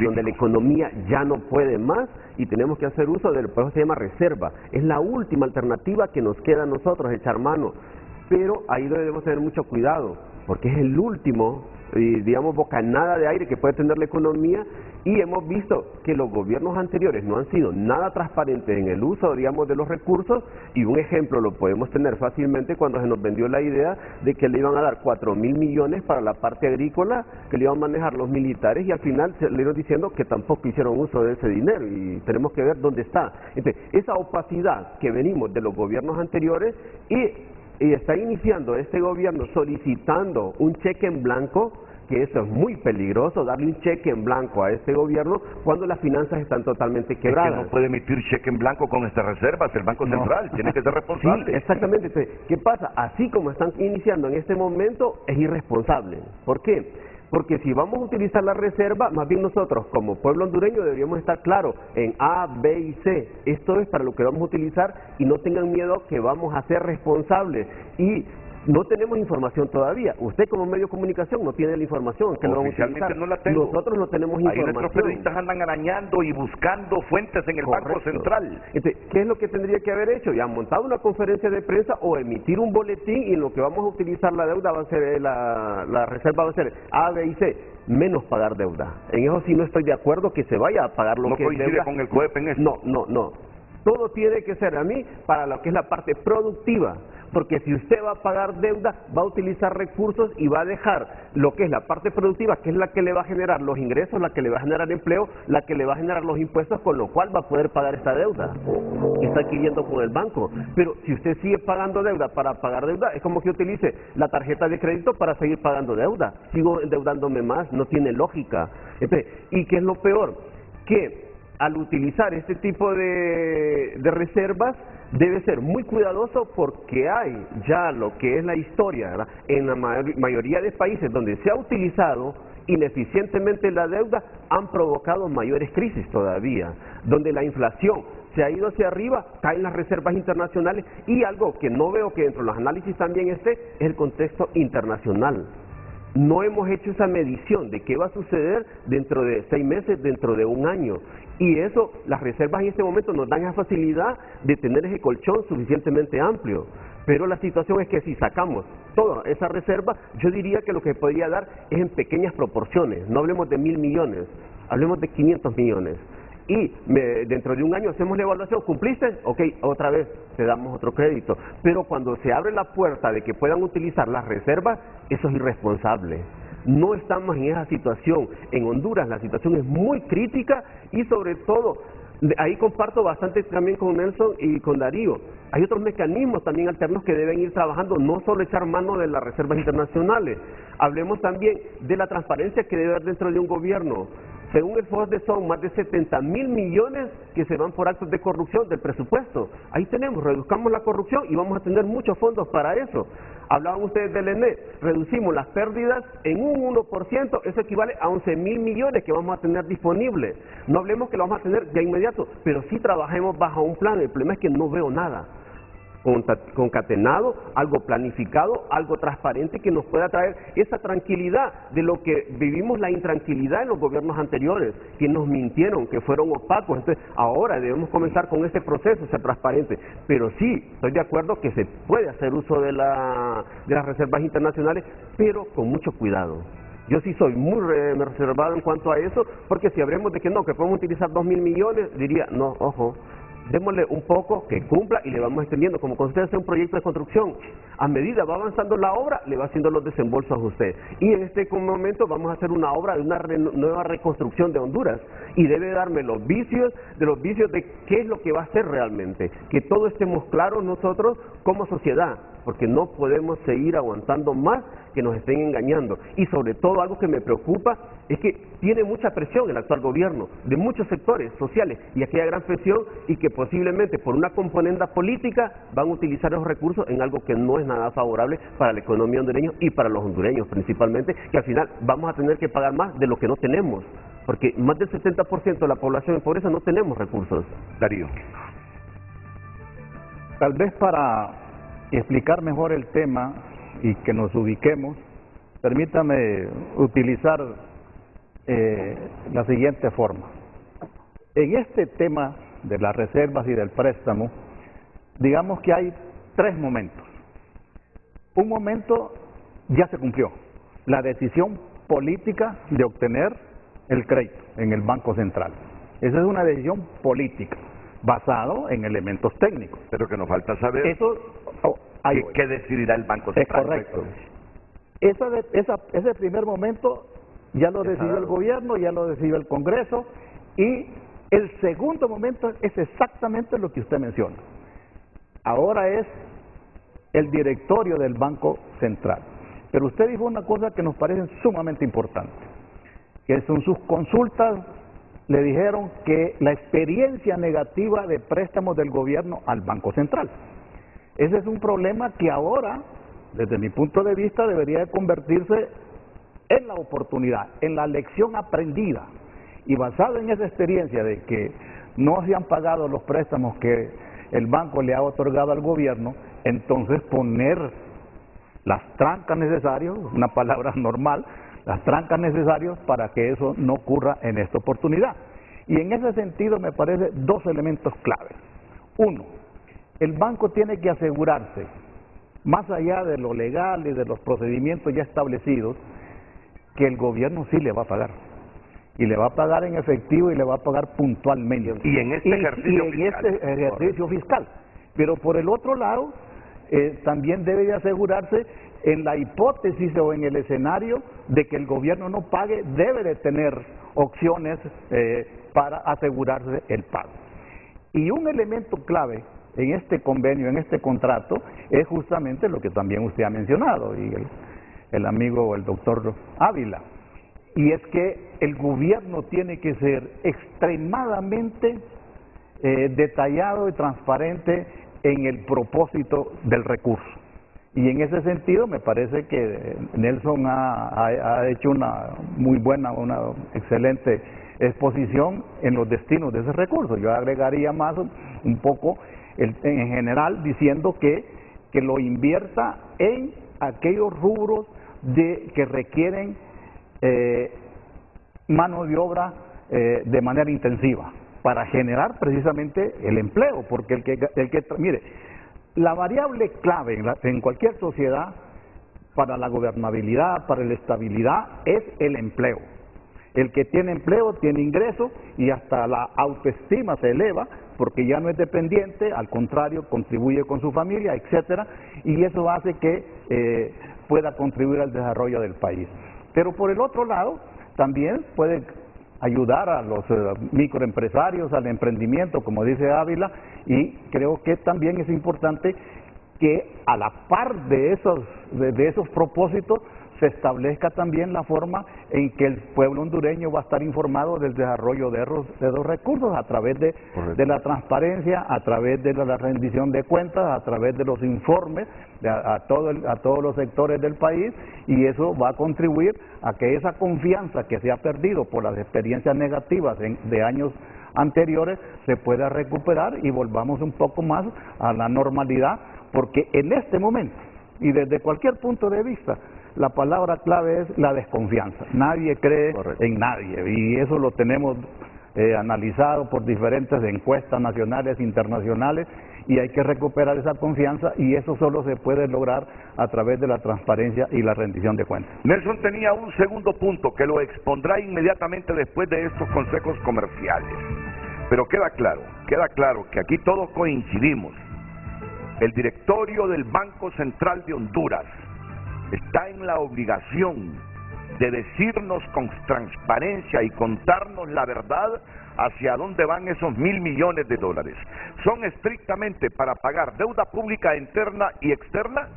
S9: donde la economía ya no puede más y tenemos que hacer uso del, por eso se llama reserva. Es la última alternativa que nos queda a nosotros, echar mano. Pero ahí debemos tener mucho cuidado, porque es el último, digamos, bocanada de aire que puede tener la economía, y hemos visto que los gobiernos anteriores no han sido nada transparentes en el uso, digamos, de los recursos, y un ejemplo lo podemos tener fácilmente cuando se nos vendió la idea de que le iban a dar 4.000 millones para la parte agrícola, que le iban a manejar los militares, y al final se le iban diciendo que tampoco hicieron uso de ese dinero, y tenemos que ver dónde está. Entonces, esa opacidad que venimos de los gobiernos anteriores, y está iniciando este gobierno solicitando un cheque en blanco, que eso es muy peligroso, darle un cheque en blanco a este gobierno cuando las finanzas están totalmente quebradas.
S3: Es que no puede emitir cheque en blanco con estas reservas, el Banco Central tiene que ser responsable.
S9: Sí, exactamente. Entonces, ¿qué pasa? Así como están iniciando en este momento, es irresponsable. ¿Por qué? Porque si vamos a utilizar la reserva, más bien nosotros como pueblo hondureño deberíamos estar claros en A, B y C. Esto es para lo que vamos a utilizar y no tengan miedo que vamos a ser responsables. Y no tenemos información todavía. Usted como medio de comunicación no tiene la información que lo vamos a utilizar.
S3: No la tengo.
S9: Nosotros no tenemos
S3: ahí
S9: información.
S3: Nuestros periodistas andan arañando y buscando fuentes en el Banco Central.
S9: Entonces, ¿qué es lo que tendría que haber hecho? Ya montado una conferencia de prensa o emitir un boletín, y en lo que vamos a utilizar la deuda va a ser la reserva va a ser A, B y C. Menos pagar deuda. En eso sí no estoy de acuerdo que se vaya a pagar lo que es deuda.
S3: ¿No coincide con el COEP en esto?
S9: No. Todo tiene que ser a mí para lo que es la parte productiva. Porque si usted va a pagar deuda, va a utilizar recursos y va a dejar lo que es la parte productiva, que es la que le va a generar los ingresos, la que le va a generar empleo, la que le va a generar los impuestos, con lo cual va a poder pagar esta deuda que está adquiriendo con el banco. Pero si usted sigue pagando deuda para pagar deuda, es como que utilice la tarjeta de crédito para seguir pagando deuda. Sigo endeudándome más, no tiene lógica. Entonces, ¿y qué es lo peor? Que al utilizar este tipo de reservas, debe ser muy cuidadoso, porque hay ya lo que es la historia, ¿verdad? En la mayoría de países donde se ha utilizado ineficientemente la deuda, han provocado mayores crisis todavía, donde la inflación se ha ido hacia arriba, caen las reservas internacionales, y algo que no veo que dentro de los análisis también esté, es el contexto internacional. No hemos hecho esa medición de qué va a suceder dentro de 6 meses, dentro de un año. Y eso, las reservas en este momento nos dan esa facilidad de tener ese colchón suficientemente amplio. Pero la situación es que si sacamos toda esa reserva, yo diría que lo que podría dar es en pequeñas proporciones. No hablemos de 1.000 millones, hablemos de 500 millones. Y dentro de un año hacemos la evaluación, ¿cumpliste? Ok, otra vez te damos otro crédito. Pero cuando se abre la puerta de que puedan utilizar las reservas, eso es irresponsable. No estamos en esa situación. En Honduras la situación es muy crítica, y sobre todo, ahí comparto bastante también con Nelson y con Darío. Hay otros mecanismos también alternos que deben ir trabajando, no solo echar mano de las reservas internacionales. Hablemos también de la transparencia que debe haber dentro de un gobierno. Según el FOSDE son más de 70.000 millones que se van por actos de corrupción del presupuesto. Ahí tenemos, reduzcamos la corrupción y vamos a tener muchos fondos para eso. Hablaban ustedes del ENE, reducimos las pérdidas en un 1%, eso equivale a 11.000 millones que vamos a tener disponibles. No hablemos que lo vamos a tener de inmediato, pero sí trabajemos bajo un plan. El problema es que no veo nada concatenado, algo planificado, algo transparente que nos pueda traer esa tranquilidad de lo que vivimos, la intranquilidad en los gobiernos anteriores, que nos mintieron, que fueron opacos. Entonces ahora debemos comenzar con este proceso, ser transparente. Pero sí, estoy de acuerdo que se puede hacer uso de las reservas internacionales, pero con mucho cuidado. Yo sí soy muy reservado en cuanto a eso, porque si hablemos de que no, que podemos utilizar 2.000 millones, diría, no, ojo, démosle un poco, que cumpla, y le vamos extendiendo. Como cuando usted hace un proyecto de construcción, a medida va avanzando la obra, le va haciendo los desembolsos a usted. Y en este momento vamos a hacer una obra de una nueva reconstrucción de Honduras, y debe darme los vicios de qué es lo que va a hacer realmente, que todos estemos claros nosotros como sociedad, porque no podemos seguir aguantando más que nos estén engañando. Y sobre todo algo que me preocupa es que tiene mucha presión el actual gobierno de muchos sectores sociales y aquella gran presión, y que posiblemente por una componenda política van a utilizar esos recursos en algo que no es nada favorable para la economía hondureña y para los hondureños principalmente, que al final vamos a tener que pagar más de lo que no tenemos, porque más del 70% de la población en pobreza no tenemos recursos.
S3: Darío.
S4: Tal vez para explicar mejor el tema y que nos ubiquemos, permítame utilizar la siguiente forma. En este tema de las reservas y del préstamo, digamos que hay tres momentos. Un momento ya se cumplió, la decisión política de obtener el crédito en el Banco Central. Esa es una decisión política, basado en elementos técnicos.
S3: Pero que nos falta saber
S4: eso,
S3: ¿qué decidirá el Banco Central?
S4: Es correcto. Ese primer momento ya lo decidió el gobierno, ya lo decidió el Congreso, y el segundo momento es exactamente lo que usted menciona. Ahora es el directorio del Banco Central. Pero usted dijo una cosa que nos parece sumamente importante, que son sus consultas. Le dijeron que la experiencia negativa de préstamos del gobierno al Banco Central. Ese es un problema que ahora, desde mi punto de vista, debería de convertirse en la oportunidad, en la lección aprendida. Y basado en esa experiencia de que no se han pagado los préstamos que el banco le ha otorgado al gobierno, entonces poner las trancas necesarias, una palabra normal, las trancas necesarias para que eso no ocurra en esta oportunidad. Y en ese sentido me parece dos elementos claves. Uno, el banco tiene que asegurarse, más allá de lo legal y de los procedimientos ya establecidos, que el gobierno sí le va a pagar. Y le va a pagar en efectivo y le va a pagar puntualmente.
S3: Y en este
S4: ejercicio fiscal. Pero por el otro lado, también debe de asegurarse, en la hipótesis o en el escenario de que el gobierno no pague, debe de tener opciones para asegurarse el pago. Y un elemento clave en este convenio, en este contrato, es justamente lo que también usted ha mencionado, y el amigo, el doctor Ávila, y es que el gobierno tiene que ser extremadamente detallado y transparente en el propósito del recurso. Y en ese sentido me parece que Nelson ha hecho una muy buena, una excelente exposición en los destinos de ese recurso. Yo agregaría más un poco en general diciendo que lo invierta en aquellos rubros que requieren mano de obra de manera intensiva para generar precisamente el empleo, porque mire, la variable clave en cualquier sociedad para la gobernabilidad, para la estabilidad, es el empleo. El que tiene empleo tiene ingreso y hasta la autoestima se eleva porque ya no es dependiente, al contrario, contribuye con su familia, etcétera, y eso hace que pueda contribuir al desarrollo del país. Pero por el otro lado, también puede ayudar a los microempresarios, al emprendimiento, como dice Ávila, y creo que también es importante que a la par de esos propósitos se establezca también la forma en que el pueblo hondureño va a estar informado del desarrollo de los recursos a través de la transparencia, a través de la rendición de cuentas, a través de los informes a todos los sectores del país, y eso va a contribuir a que esa confianza que se ha perdido por las experiencias negativas de años anteriores se pueda recuperar y volvamos un poco más a la normalidad, porque en este momento y desde cualquier punto de vista la palabra clave es la desconfianza. Nadie cree en nadie, y eso lo tenemos analizado por diferentes encuestas nacionales e internacionales, y hay que recuperar esa confianza, y eso solo se puede lograr a través de la transparencia y la rendición de cuentas.
S3: Nelson tenía un segundo punto que lo expondrá inmediatamente después de estos consejos comerciales. Pero queda claro que aquí todos coincidimos. El directorio del Banco Central de Honduras está en la obligación de decirnos con transparencia y contarnos la verdad hacia dónde van esos 1.000 millones de dólares. ¿Son estrictamente para pagar deuda pública interna y externa?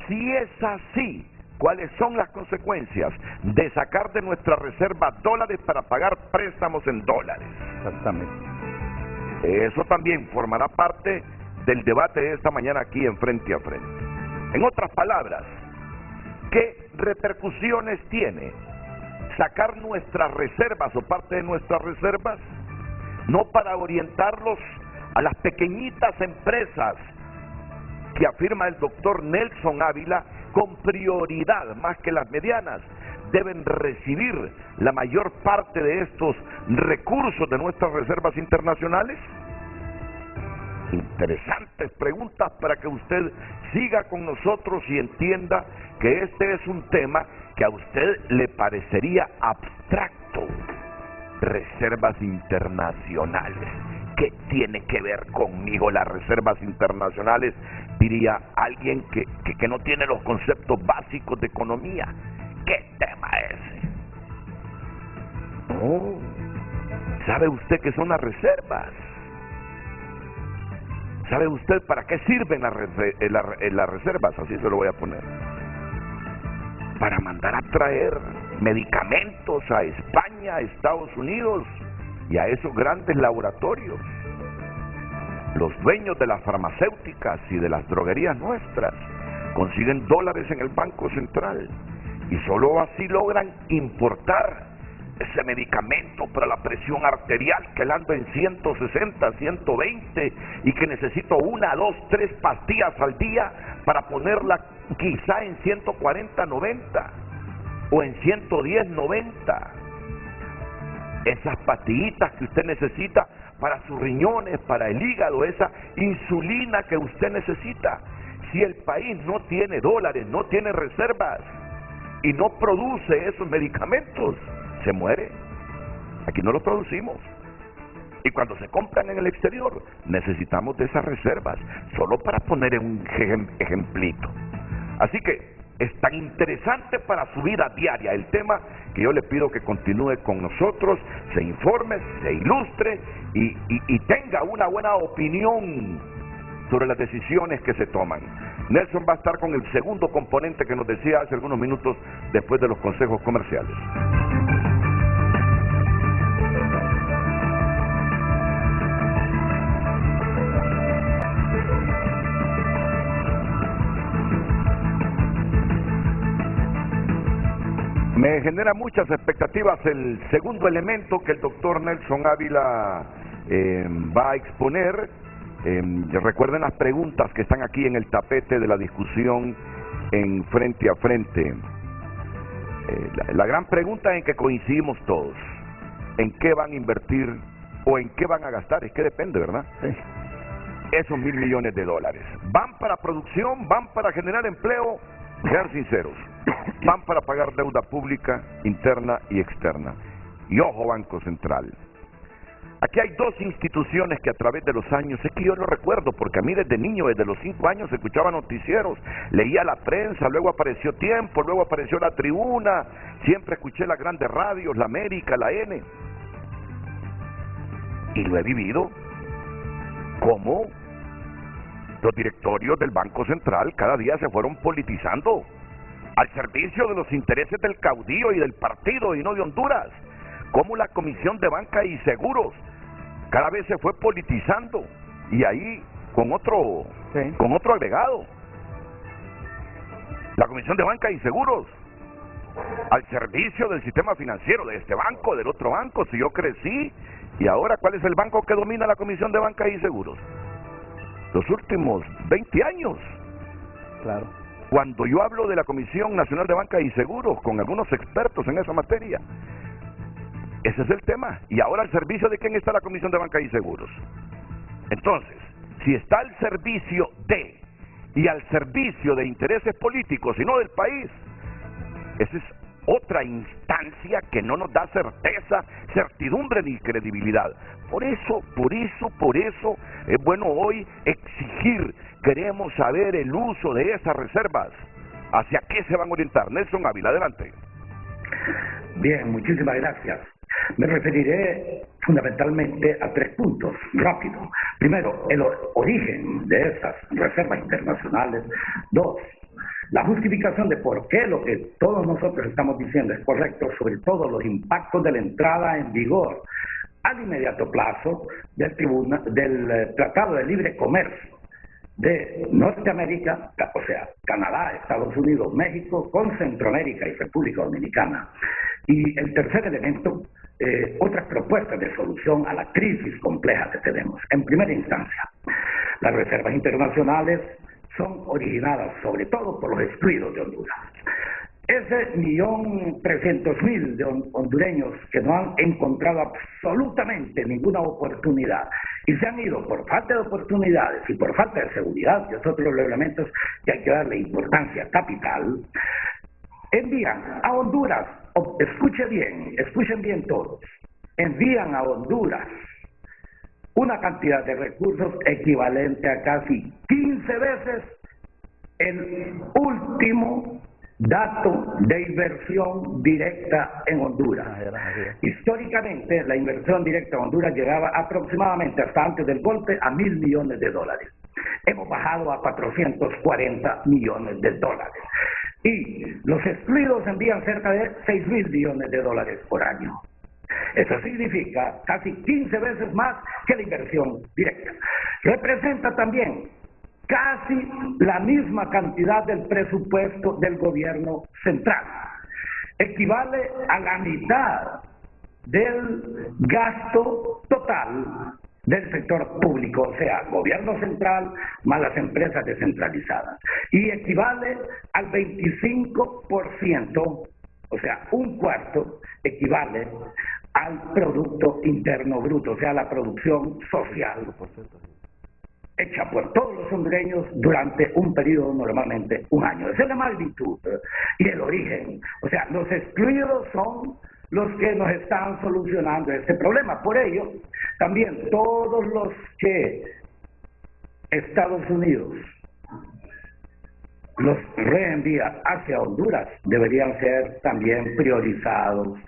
S3: Si es así, ¿cuáles son las consecuencias de sacar de nuestra reserva dólares para pagar préstamos en dólares?
S4: Exactamente.
S3: Eso también formará parte del debate de esta mañana aquí en Frente a Frente. En otras palabras, ¿qué repercusiones tiene sacar nuestras reservas o parte de nuestras reservas? No para orientarlos a las pequeñitas empresas que afirma el doctor Nelson Ávila con prioridad más que las medianas, deben recibir la mayor parte de estos recursos de nuestras reservas internacionales? Interesantes preguntas para que usted siga con nosotros y entienda que este es un tema que a usted le parecería abstracto. Reservas internacionales. ¿Qué tiene que ver conmigo las reservas internacionales? Diría alguien que no tiene los conceptos básicos de economía. ¿Qué tema es ese? Oh, ¿sabe usted qué son las reservas? ¿Sabe usted para qué sirven las reservas? Así se lo voy a poner. Para mandar a traer medicamentos a España, a Estados Unidos y a esos grandes laboratorios. Los dueños de las farmacéuticas y de las droguerías nuestras consiguen dólares en el Banco Central y solo así logran importar ese medicamento para la presión arterial que la ando en 160, 120 y que necesito 1, 2, 3 pastillas al día para ponerla quizá en 140, 90 o en 110, 90. Esas pastillitas que usted necesita para sus riñones, para el hígado, esa insulina que usted necesita. Si el país no tiene dólares, no tiene reservas y no produce esos medicamentos, se muere. Aquí no los producimos. Y cuando se compran en el exterior, necesitamos de esas reservas, solo para poner un ejemplito. Así que es tan interesante para su vida diaria el tema que yo le pido que continúe con nosotros, se informe, se ilustre y tenga una buena opinión sobre las decisiones que se toman. Nelson va a estar con el segundo componente que nos decía hace algunos minutos después de los consejos comerciales. Me genera muchas expectativas el segundo elemento que el doctor Nelson Ávila va a exponer. Recuerden las preguntas que están aquí en el tapete de la discusión en Frente a Frente. La gran pregunta en que coincidimos todos: ¿en qué van a invertir o en qué van a gastar? Es que depende, ¿verdad? Sí. Esos 1.000 millones de dólares. ¿Van para producción? ¿Van para generar empleo? Sean sinceros. Van para pagar deuda pública, interna y externa. Y ojo, Banco Central. Aquí hay dos instituciones que a través de los años, es que yo lo recuerdo, porque a mí desde niño, desde los 5 años, escuchaba noticieros, leía la prensa, luego apareció Tiempo, luego apareció La Tribuna, siempre escuché las grandes radios, la América, la N. Y lo he vivido como los directorios del Banco Central cada día se fueron politizando al servicio de los intereses del caudillo y del partido y no de Honduras, como la Comisión de Banca y Seguros cada vez se fue politizando y ahí con otro agregado, la Comisión de Banca y Seguros al servicio del sistema financiero de este banco, del otro banco. Si yo crecí, y ahora ¿cuál es el banco que domina la Comisión de Banca y Seguros? Los últimos 20 años.
S4: Claro.
S3: Cuando yo hablo de la Comisión Nacional de Banca y Seguros con algunos expertos en esa materia, ese es el tema. Y ahora, ¿al servicio de quién está la Comisión de Banca y Seguros? Entonces, si está al servicio de y al servicio de intereses políticos y no del país, esa es otra instancia que no nos da certeza, certidumbre ni credibilidad. Por eso es bueno hoy exigir, queremos saber el uso de esas reservas, hacia qué se van a orientar. Nelson Ávila, adelante.
S5: Bien, muchísimas gracias. Me referiré fundamentalmente a 3 puntos, rápido. Primero, el origen de esas reservas internacionales. 2, la justificación de por qué lo que todos nosotros estamos diciendo es correcto, sobre todo los impactos de la entrada en vigor al inmediato plazo del Tratado de Libre Comercio de Norteamérica, o sea, Canadá, Estados Unidos, México, con Centroamérica y República Dominicana. Y el tercer elemento, otras propuestas de solución a la crisis compleja que tenemos. En primera instancia, las reservas internacionales son originadas sobre todo por los excluidos de Honduras. Ese 1.300.000 de hondureños que no han encontrado absolutamente ninguna oportunidad y se han ido por falta de oportunidades y por falta de seguridad, que es otro de los elementos que hay que darle importancia capital, envían a Honduras, escuchen bien todos, envían a Honduras una cantidad de recursos equivalente a casi 15 veces el último dato de inversión directa en Honduras. Históricamente, la inversión directa en Honduras llegaba aproximadamente hasta antes del golpe a $1.000 millones. Hemos bajado a 440 millones de dólares. Y los excluidos envían cerca de $6.000 millones por año. Eso significa casi 15 veces más que la inversión directa. Representa también casi la misma cantidad del presupuesto del gobierno central. Equivale a la mitad del gasto total del sector público, o sea, gobierno central más las empresas descentralizadas. Y equivale al 25%, o sea, un cuarto, equivale al Producto Interno Bruto, o sea, la producción social hecha por todos los hondureños durante un periodo normalmente un año. Esa es la magnitud y el origen. O sea, los excluidos son los que nos están solucionando este problema. Por ello, también todos los que Estados Unidos los reenvía hacia Honduras deberían ser también priorizados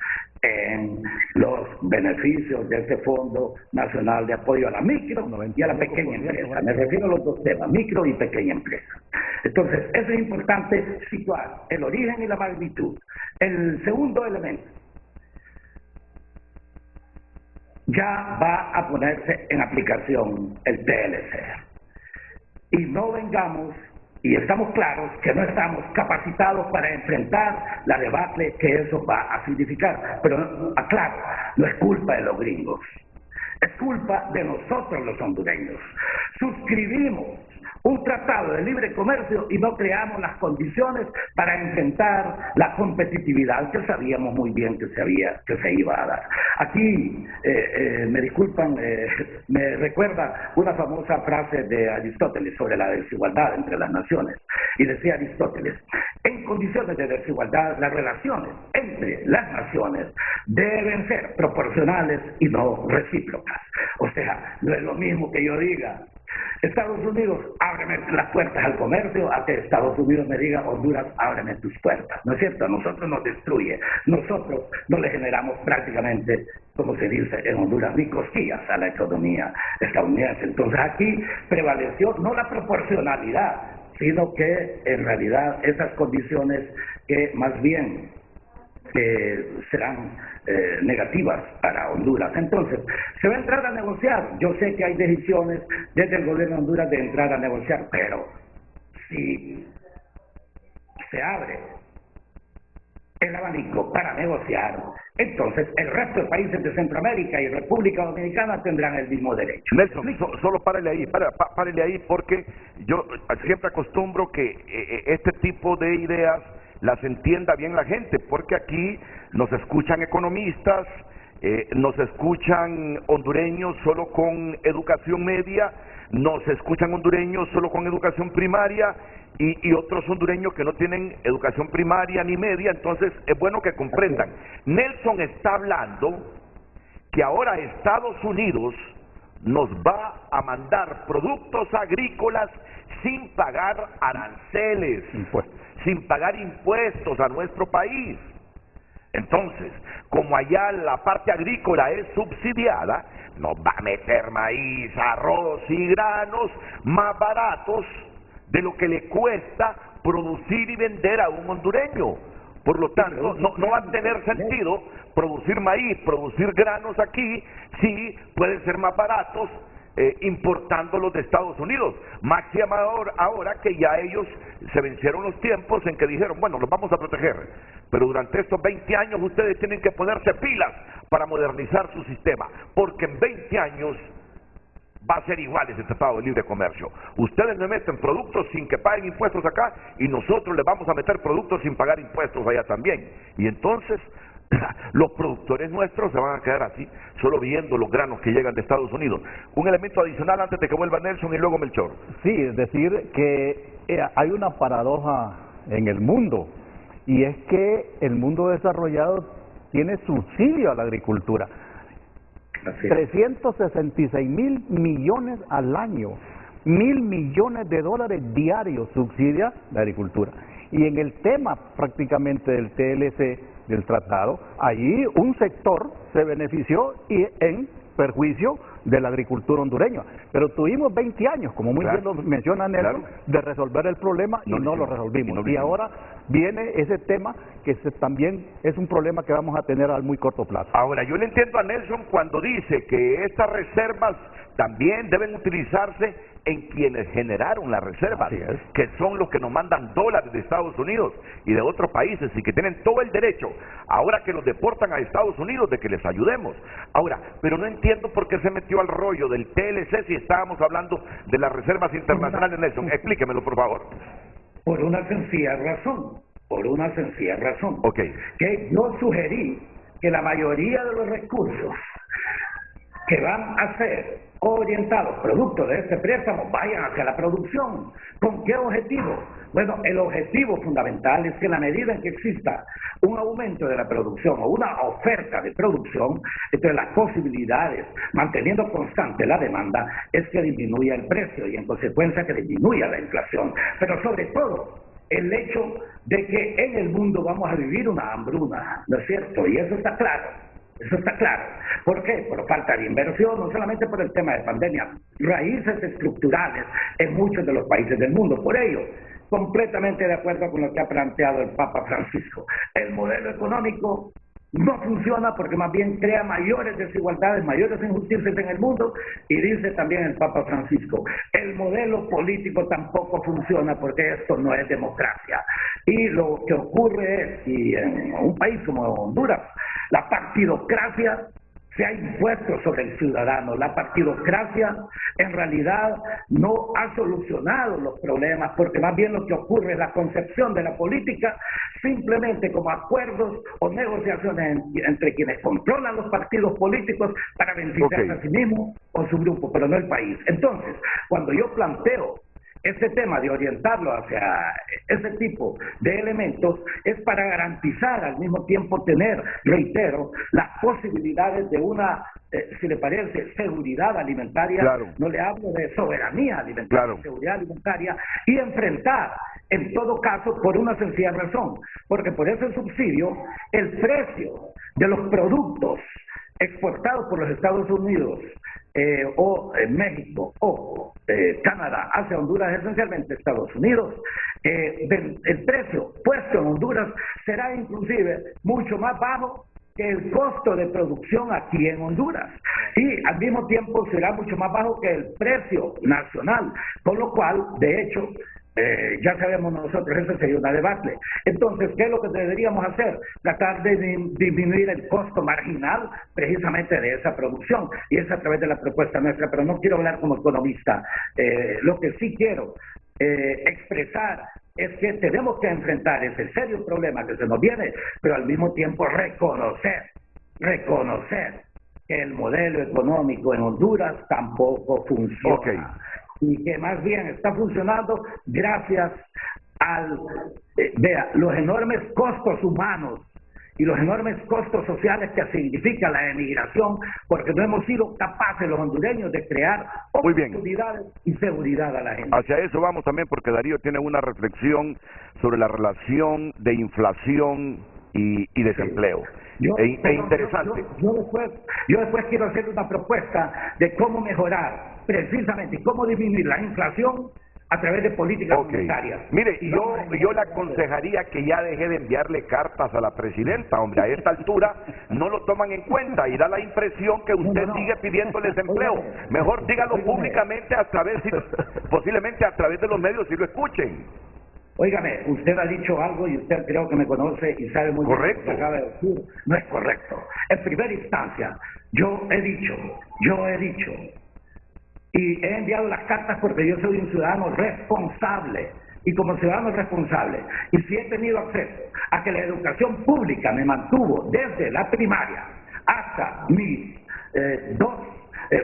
S5: en los beneficios de este Fondo Nacional de Apoyo a la Micro y a la Pequeña Empresa. Me refiero a los dos temas, micro y pequeña empresa. Entonces, eso es importante situar, el origen y la magnitud. El segundo elemento, ya va a ponerse en aplicación el TLC. Y no vengamos, y estamos claros que no estamos capacitados para enfrentar la debacle que eso va a significar. Pero aclaro, no es culpa de los gringos, es culpa de nosotros los hondureños. Suscribimos un tratado de libre comercio y no creamos las condiciones para enfrentar la competitividad que sabíamos muy bien que se iba a dar. Aquí, me disculpan, me recuerda una famosa frase de Aristóteles sobre la desigualdad entre las naciones. Y decía Aristóteles, en condiciones de desigualdad, las relaciones entre las naciones deben ser proporcionales y no recíprocas. O sea, no es lo mismo que yo diga, Estados Unidos, ábreme las puertas al comercio, a que Estados Unidos me diga, Honduras, ábreme tus puertas. ¿No es cierto? A nosotros nos destruye. Nosotros no le generamos prácticamente, como se dice en Honduras, ni cosquillas a la economía estadounidense. Entonces aquí prevaleció no la proporcionalidad, sino que en realidad esas condiciones que más bien serán negativas para Honduras. Entonces, se va a entrar a negociar. Yo sé que hay decisiones desde el gobierno de Honduras de entrar a negociar, pero si se abre el abanico para negociar, entonces el resto de países de Centroamérica y República Dominicana tendrán el mismo derecho.
S3: Nelson, solo párele ahí, porque yo siempre acostumbro que este tipo de ideas las entienda bien la gente, porque aquí nos escuchan economistas, nos escuchan hondureños solo con educación media, nos escuchan hondureños solo con educación primaria y otros hondureños que no tienen educación primaria ni media. Entonces es bueno que comprendan. Nelson está hablando que ahora Estados Unidos nos va a mandar productos agrícolas sin pagar aranceles, sin pagar impuestos a nuestro país. Entonces, como allá la parte agrícola es subsidiada, nos va a meter maíz, arroz y granos más baratos de lo que le cuesta producir y vender a un hondureño. Por lo tanto, no va a tener sentido producir maíz, producir granos aquí, si pueden ser más baratos importándolos de Estados Unidos. Máxima ahora que ya ellos se vencieron los tiempos en que dijeron, bueno, los vamos a proteger, pero durante estos 20 años ustedes tienen que ponerse pilas para modernizar su sistema, porque en 20 años va a ser igual ese Tratado de Libre Comercio. Ustedes me meten productos sin que paguen impuestos acá y nosotros les vamos a meter productos sin pagar impuestos allá también. Y entonces los productores nuestros se van a quedar así, solo viendo los granos que llegan de Estados Unidos. Un elemento adicional antes de que vuelva Nelson y luego Melchor.
S4: Sí, es decir, que hay una paradoja en el mundo, y es que el mundo desarrollado tiene subsidio a la agricultura. 366.000 millones al año, 1.000 millones de dólares diarios subsidia la agricultura. Y en el tema prácticamente del TLC, del tratado, allí un sector se benefició y en perjuicio de la agricultura hondureña. Pero tuvimos 20 años, como muy bien lo menciona Nelson, de resolver el problema y no lo resolvimos. Y ahora viene ese tema que también es un problema que vamos a tener a muy corto plazo.
S3: Ahora, yo le entiendo a Nelson cuando dice que estas reservas también deben utilizarse en quienes generaron las reservas, que son los que nos mandan dólares de Estados Unidos y de otros países y que tienen todo el derecho, ahora que los deportan a Estados Unidos, de que les ayudemos. Ahora, pero no entiendo por qué se metió al rollo del TLC si estábamos hablando de las reservas internacionales, Nelson. Explíquemelo, por favor.
S5: Por una sencilla razón,
S3: Ok.
S5: que yo sugerí que la mayoría de los recursos que van a ser orientados, producto de este préstamo, vayan hacia la producción. ¿Con qué objetivo? Bueno, el objetivo fundamental es que en la medida en que exista un aumento de la producción o una oferta de producción, entonces las posibilidades, manteniendo constante la demanda, es que disminuya el precio y en consecuencia que disminuya la inflación. Pero sobre todo, el hecho de que en el mundo vamos a vivir una hambruna, ¿no es cierto? Y eso está claro. Eso está claro. ¿Por qué? Por falta de inversión, no solamente por el tema de pandemia, raíces estructurales en muchos de los países del mundo. Por ello, completamente de acuerdo con lo que ha planteado el Papa Francisco. El modelo económico no funciona porque más bien crea mayores desigualdades, mayores injusticias en el mundo, y dice también el Papa Francisco, el modelo político tampoco funciona porque esto no es democracia. Y lo que ocurre es, y en un país como Honduras, la partidocracia se ha impuesto sobre el ciudadano. La partidocracia en realidad no ha solucionado los problemas, porque más bien lo que ocurre es la concepción de la política simplemente como acuerdos o negociaciones entre quienes controlan los partidos políticos para beneficiarse a sí mismos o su grupo, pero no el país. Entonces, cuando yo planteo este tema de orientarlo hacia ese tipo de elementos, es para garantizar al mismo tiempo tener, reitero, las posibilidades de una, si le parece, seguridad alimentaria. No le hablo de soberanía alimentaria, seguridad alimentaria, y enfrentar, en todo caso, por una sencilla razón, porque por ese subsidio, el precio de los productos exportados por los Estados Unidos o México o Canadá hacia Honduras, esencialmente Estados Unidos, el precio puesto en Honduras será inclusive mucho más bajo que el costo de producción aquí en Honduras, y al mismo tiempo será mucho más bajo que el precio nacional, con lo cual, de hecho, ya sabemos nosotros, eso sería una debacle. Entonces, ¿qué es lo que deberíamos hacer? Tratar de disminuir el costo marginal precisamente de esa producción, y es a través de la propuesta nuestra, pero no quiero hablar como economista. Lo que sí quiero expresar es que tenemos que enfrentar ese serio problema que se nos viene, pero al mismo tiempo reconocer que el modelo económico en Honduras tampoco funciona. Y que más bien está funcionando gracias al, los enormes costos humanos y los enormes costos sociales que significa la emigración, porque no hemos sido capaces los hondureños de crear oportunidades y seguridad a la gente.
S3: Hacia eso vamos también, porque Darío tiene una reflexión sobre la relación de inflación y desempleo. Interesante.
S5: Yo después quiero hacer una propuesta de cómo mejorar precisamente y cómo disminuir la inflación a través de políticas monetarias.
S3: Mire, yo le aconsejaría que ya deje de enviarle cartas a la presidenta, hombre, a esta altura no lo toman en cuenta y da la impresión que usted sigue pidiéndoles empleo. Mejor dígalo públicamente posiblemente a través de los medios si lo escuchen.
S5: Óigame, usted ha dicho algo y usted creo que me conoce y sabe muy bien lo que acaba de decir. No es correcto. En primera instancia, yo he dicho, y he enviado las cartas porque yo soy un ciudadano responsable, y como ciudadano responsable, y si he tenido acceso a que la educación pública me mantuvo desde la primaria hasta mis dos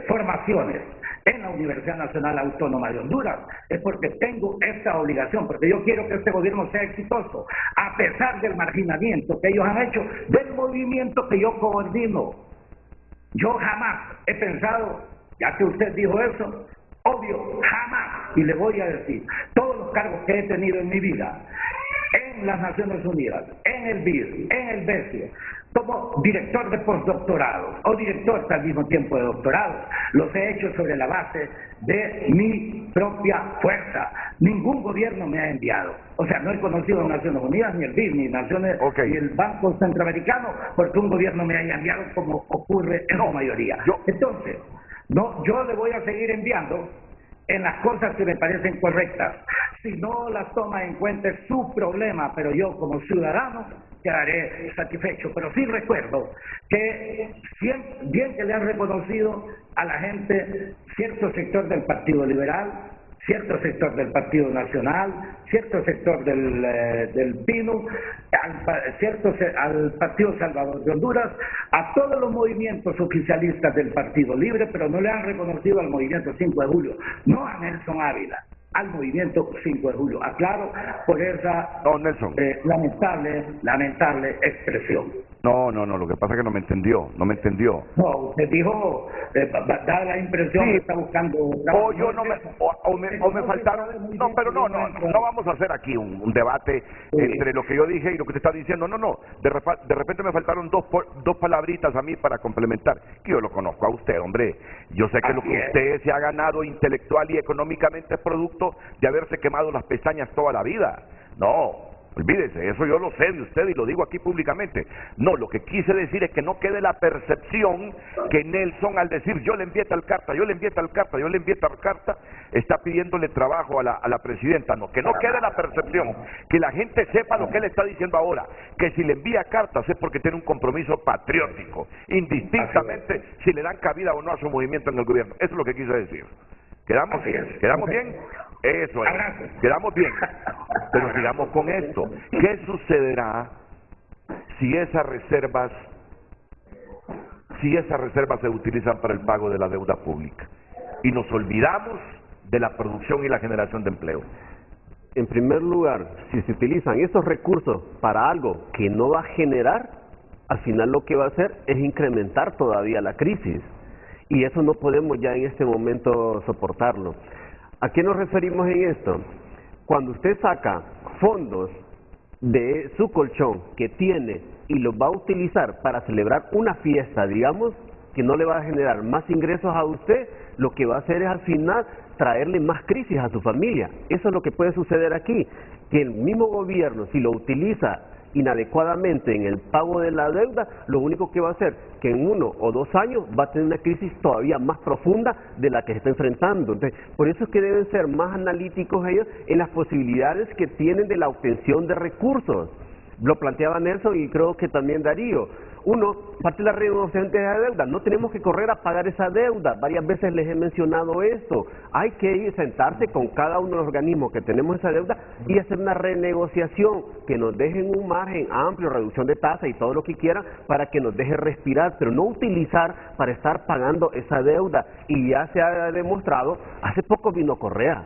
S5: formaciones en la Universidad Nacional Autónoma de Honduras, es porque tengo esta obligación, porque yo quiero que este gobierno sea exitoso, a pesar del marginamiento que ellos han hecho del movimiento que yo coordino. Yo jamás he pensado, ya que usted dijo eso, obvio, jamás, y le voy a decir, todos los cargos que he tenido en mi vida, en las Naciones Unidas, en el BID, en el BESIE, como director de postdoctorado o director al mismo tiempo de doctorado, los he hecho sobre la base de mi propia fuerza. Ningún gobierno me ha enviado. O sea, no he conocido a Naciones Unidas, ni el BID, ni ni el Banco Centroamericano, porque un gobierno me haya enviado como ocurre en su mayoría. Entonces, yo le voy a seguir enviando en las cosas que me parecen correctas. Si no las toma en cuenta es su problema, pero yo como ciudadano quedaré satisfecho. Pero sí recuerdo que bien que le han reconocido a la gente cierto sector del Partido Liberal, cierto sector del Partido Nacional, cierto sector del PINU, al Partido Salvador de Honduras, a todos los movimientos oficialistas del Partido Libre, pero no le han reconocido al movimiento 5 de julio, no a Nelson Ávila, al movimiento 5 de julio. Aclaro por esa lamentable expresión.
S3: No, lo que pasa es que no me entendió.
S5: No, usted dijo, da la impresión que está buscando...
S3: O me faltaron... No, pero no vamos a hacer aquí un debate entre lo que yo dije y lo que usted está diciendo. No, de repente me faltaron dos palabritas a mí para complementar, que yo lo conozco a usted, hombre. Yo sé que lo que usted se ha ganado intelectual y económicamente es producto de haberse quemado las pestañas toda la vida. No, olvídese, eso yo lo sé de usted y lo digo aquí públicamente. No, lo que quise decir es que no quede la percepción que Nelson, al decir yo le envié tal carta, está pidiéndole trabajo a la presidenta. No, que no quede la percepción, que la gente sepa lo que él está diciendo ahora, que si le envía cartas es porque tiene un compromiso patriótico, indistintamente si le dan cabida o no a su movimiento en el gobierno. Eso es lo que quise decir. ¿Quedamos bien? Eso es, quedamos bien. Pero sigamos con esto. ¿Qué sucederá si esas reservas se utilizan para el pago de la deuda pública y nos olvidamos de la producción y la generación de empleo?
S9: En primer lugar, si se utilizan esos recursos para algo que no va a generar, al final lo que va a hacer es incrementar todavía la crisis. Y eso no podemos ya en este momento soportarlo. ¿A qué nos referimos en esto? Cuando usted saca fondos de su colchón que tiene y los va a utilizar para celebrar una fiesta, digamos, que no le va a generar más ingresos a usted, lo que va a hacer es al final traerle más crisis a su familia. Eso es lo que puede suceder aquí, que el mismo gobierno, si lo utiliza inadecuadamente en el pago de la deuda, lo único que va a hacer que en 1 o 2 años va a tener una crisis todavía más profunda de la que se está enfrentando. Entonces, por eso es que deben ser más analíticos ellos en las posibilidades que tienen de la obtención de recursos. Lo planteaba Nelson y creo que también Darío. Uno, parte de la renegociación de la deuda, no tenemos que correr a pagar esa deuda. Varias veces les he mencionado esto. Hay que ir sentarse con cada uno de los organismos que tenemos esa deuda y hacer una renegociación que nos dejen un margen amplio, reducción de tasa y todo lo que quieran para que nos deje respirar, pero no utilizar para estar pagando esa deuda. Y ya se ha demostrado, hace poco vino Correa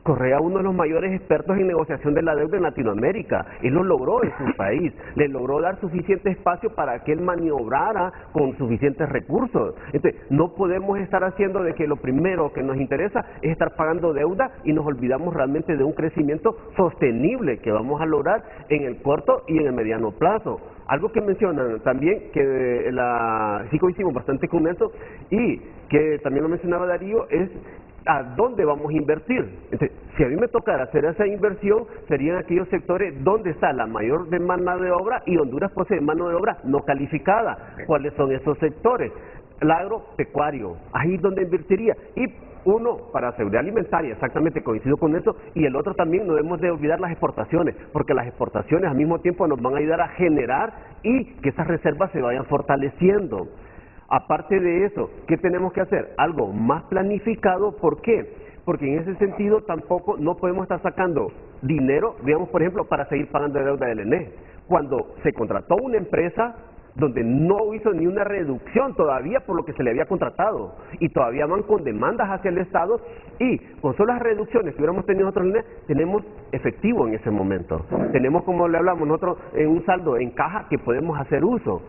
S9: Correa, uno de los mayores expertos en negociación de la deuda en Latinoamérica, él lo logró en su país, le logró dar suficiente espacio para que él maniobrara con suficientes recursos. Entonces, no podemos estar haciendo de que lo primero que nos interesa es estar pagando deuda y nos olvidamos realmente de un crecimiento sostenible que vamos a lograr en el corto y en el mediano plazo. Algo que mencionan también, que sí coincidimos bastante con eso, y que también lo mencionaba Darío, es ¿a dónde vamos a invertir? Entonces, si a mí me tocara hacer esa inversión, serían aquellos sectores donde está la mayor demanda de obra y Honduras posee mano de obra no calificada. ¿Cuáles son esos sectores? El agropecuario, ahí es donde invertiría. Y uno, para seguridad alimentaria, exactamente, coincido con eso, y el otro también, no debemos de olvidar las exportaciones, porque las exportaciones al mismo tiempo nos van a ayudar a generar y que esas reservas se vayan fortaleciendo. Aparte de eso, ¿qué tenemos que hacer? Algo más planificado. ¿Por qué? Porque en ese sentido tampoco no podemos estar sacando dinero, digamos, por ejemplo, para seguir pagando la deuda del ENE. Cuando se contrató una empresa donde no hizo ni una reducción todavía por lo que se le había contratado y todavía van con demandas hacia el Estado, y con solo las reducciones que hubiéramos tenido nosotros, tenemos efectivo en ese momento. Tenemos, como le hablamos nosotros, en un saldo en caja que podemos hacer uso.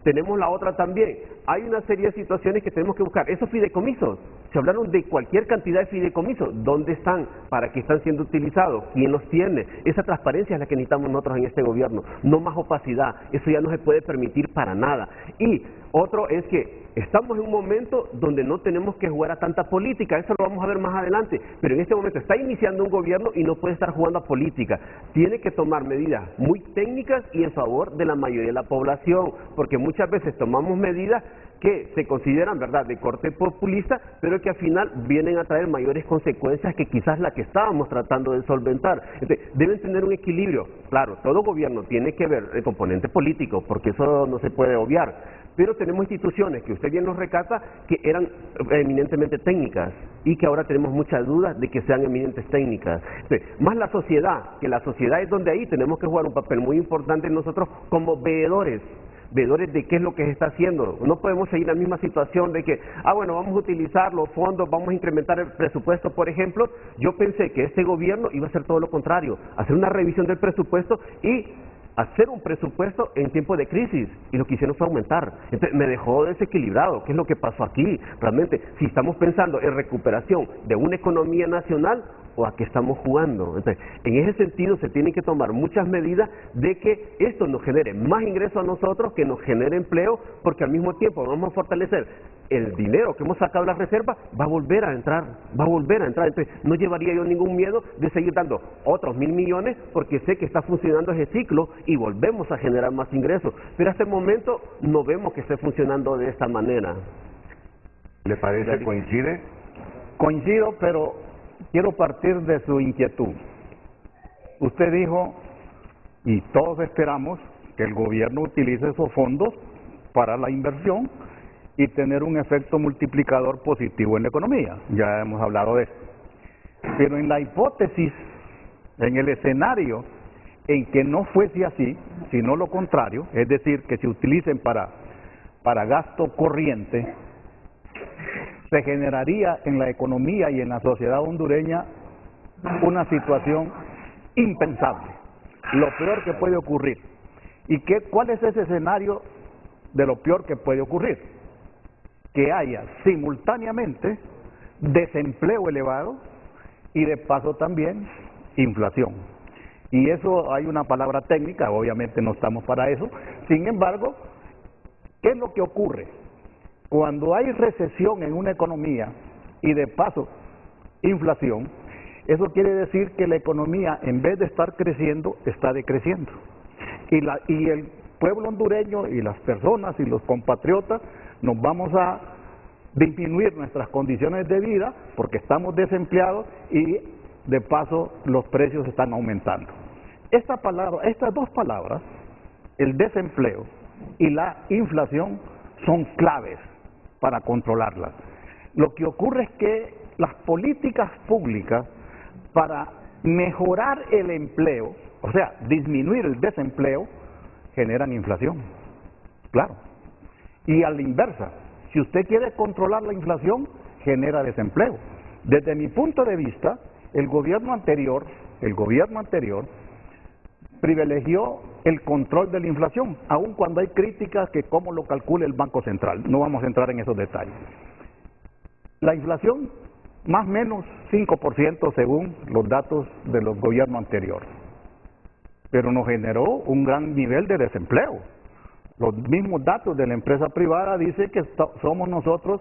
S9: Tenemos la otra también. Hay una serie de situaciones que tenemos que buscar. Esos fideicomisos, se hablaron de cualquier cantidad de fideicomisos. ¿Dónde están? ¿Para qué están siendo utilizados? ¿Quién los tiene? Esa transparencia es la que necesitamos nosotros en este gobierno. No más opacidad. Eso ya no se puede permitir para nada. Y otro es que estamos en un momento donde no tenemos que jugar a tanta política. Eso lo vamos a ver más adelante. Pero en este momento está iniciando un gobierno y no puede estar jugando a política. Tiene que tomar medidas muy técnicas y en favor de la mayoría de la población. Porque muchas veces tomamos medidas que se consideran, ¿verdad?, de corte populista, pero que al final vienen a traer mayores consecuencias que quizás la que estábamos tratando de solventar. Entonces, deben tener un equilibrio. Claro, todo gobierno tiene que ver el componente político, porque eso no se puede obviar, pero tenemos instituciones que usted bien nos recata que eran eminentemente técnicas y que ahora tenemos muchas dudas de que sean eminentes técnicas. Entonces, más la sociedad, que la sociedad es donde ahí tenemos que jugar un papel muy importante nosotros como veedores de qué es lo que se está haciendo. No podemos seguir la misma situación de que, bueno, vamos a utilizar los fondos, vamos a incrementar el presupuesto, por ejemplo. Yo pensé que este gobierno iba a hacer todo lo contrario, hacer una revisión del presupuesto y hacer un presupuesto en tiempo de crisis, y lo que hicieron fue aumentar. Entonces, me dejó desequilibrado. ¿Qué es lo que pasó aquí? Realmente, si estamos pensando en recuperación de una economía nacional, ¿o a qué estamos jugando? Entonces, en ese sentido se tienen que tomar muchas medidas de que esto nos genere más ingresos a nosotros, que nos genere empleo, porque al mismo tiempo vamos a fortalecer el dinero que hemos sacado de las reservas, va a volver a entrar. Entonces, no llevaría yo ningún miedo de seguir dando otros 1.000 millones, porque sé que está funcionando ese ciclo y volvemos a generar más ingresos. Pero hasta el momento no vemos que esté funcionando de esta manera.
S3: ¿Le parece? ¿Coincide?
S4: Coincido, pero quiero partir de su inquietud. Usted dijo, y todos esperamos, que el gobierno utilice esos fondos para la inversión y tener un efecto multiplicador positivo en la economía. Ya hemos hablado de eso. Pero en la hipótesis, en el escenario en que no fuese así, sino lo contrario, es decir, que se utilicen para gasto corriente, se generaría en la economía y en la sociedad hondureña una situación impensable, lo peor que puede ocurrir. ¿Y cuál es ese escenario de lo peor que puede ocurrir? Que haya simultáneamente desempleo elevado y de paso también inflación. Y eso hay una palabra técnica, obviamente no estamos para eso. Sin embargo, ¿qué es lo que ocurre? Cuando hay recesión en una economía y de paso inflación, eso quiere decir que la economía, en vez de estar creciendo, está decreciendo. Y el pueblo hondureño y las personas y los compatriotas nos vamos a disminuir nuestras condiciones de vida porque estamos desempleados y de paso los precios están aumentando. Estas dos palabras, el desempleo y la inflación, son claves para controlarlas. Lo que ocurre es que las políticas públicas para mejorar el empleo, o sea, disminuir el desempleo, generan inflación. Claro. Y a la inversa, si usted quiere controlar la inflación, genera desempleo. Desde mi punto de vista, el gobierno anterior privilegió el control de la inflación, aun cuando hay críticas que cómo lo calcula el Banco Central. No vamos a entrar en esos detalles. La inflación, más o menos 5% según los datos de los gobiernos anteriores. Pero nos generó un gran nivel de desempleo. Los mismos datos de la empresa privada dicen que somos nosotros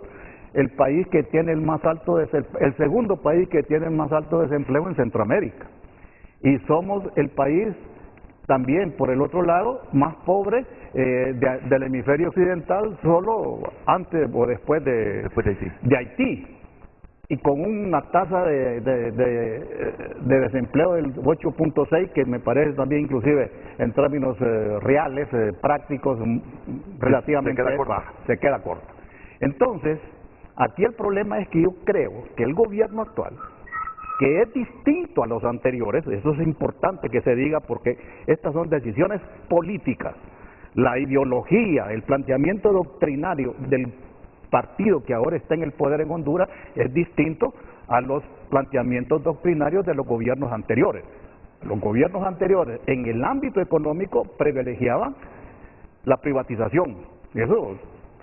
S4: el país que tiene el más alto el segundo país que tiene el más alto desempleo en Centroamérica. Y somos el país también, por el otro lado, más pobre del hemisferio occidental, solo antes o después de Haití. Y con una tasa de desempleo del 8.6, que me parece también inclusive en términos reales, prácticos, relativamente baja, se queda corta. Entonces, aquí el problema es que yo creo que el gobierno actual, que es distinto a los anteriores, eso es importante que se diga porque estas son decisiones políticas, la ideología, el planteamiento doctrinario del partido que ahora está en el poder en Honduras es distinto a los planteamientos doctrinarios de los gobiernos anteriores. Los gobiernos anteriores en el ámbito económico privilegiaban la privatización. Eso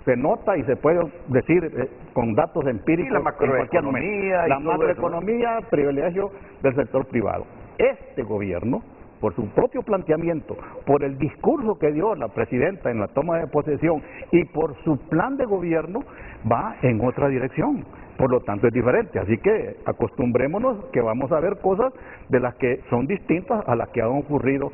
S4: se nota y se puede decir con datos empíricos
S3: la macroeconomía,
S4: la macroeconomía, privilegio del sector privado. Este gobierno, por su propio planteamiento, por el discurso que dio la presidenta en la toma de posesión y por su plan de gobierno, va en otra dirección. Por lo tanto es diferente, así que acostumbrémonos que vamos a ver cosas de las que son distintas a las que han ocurrido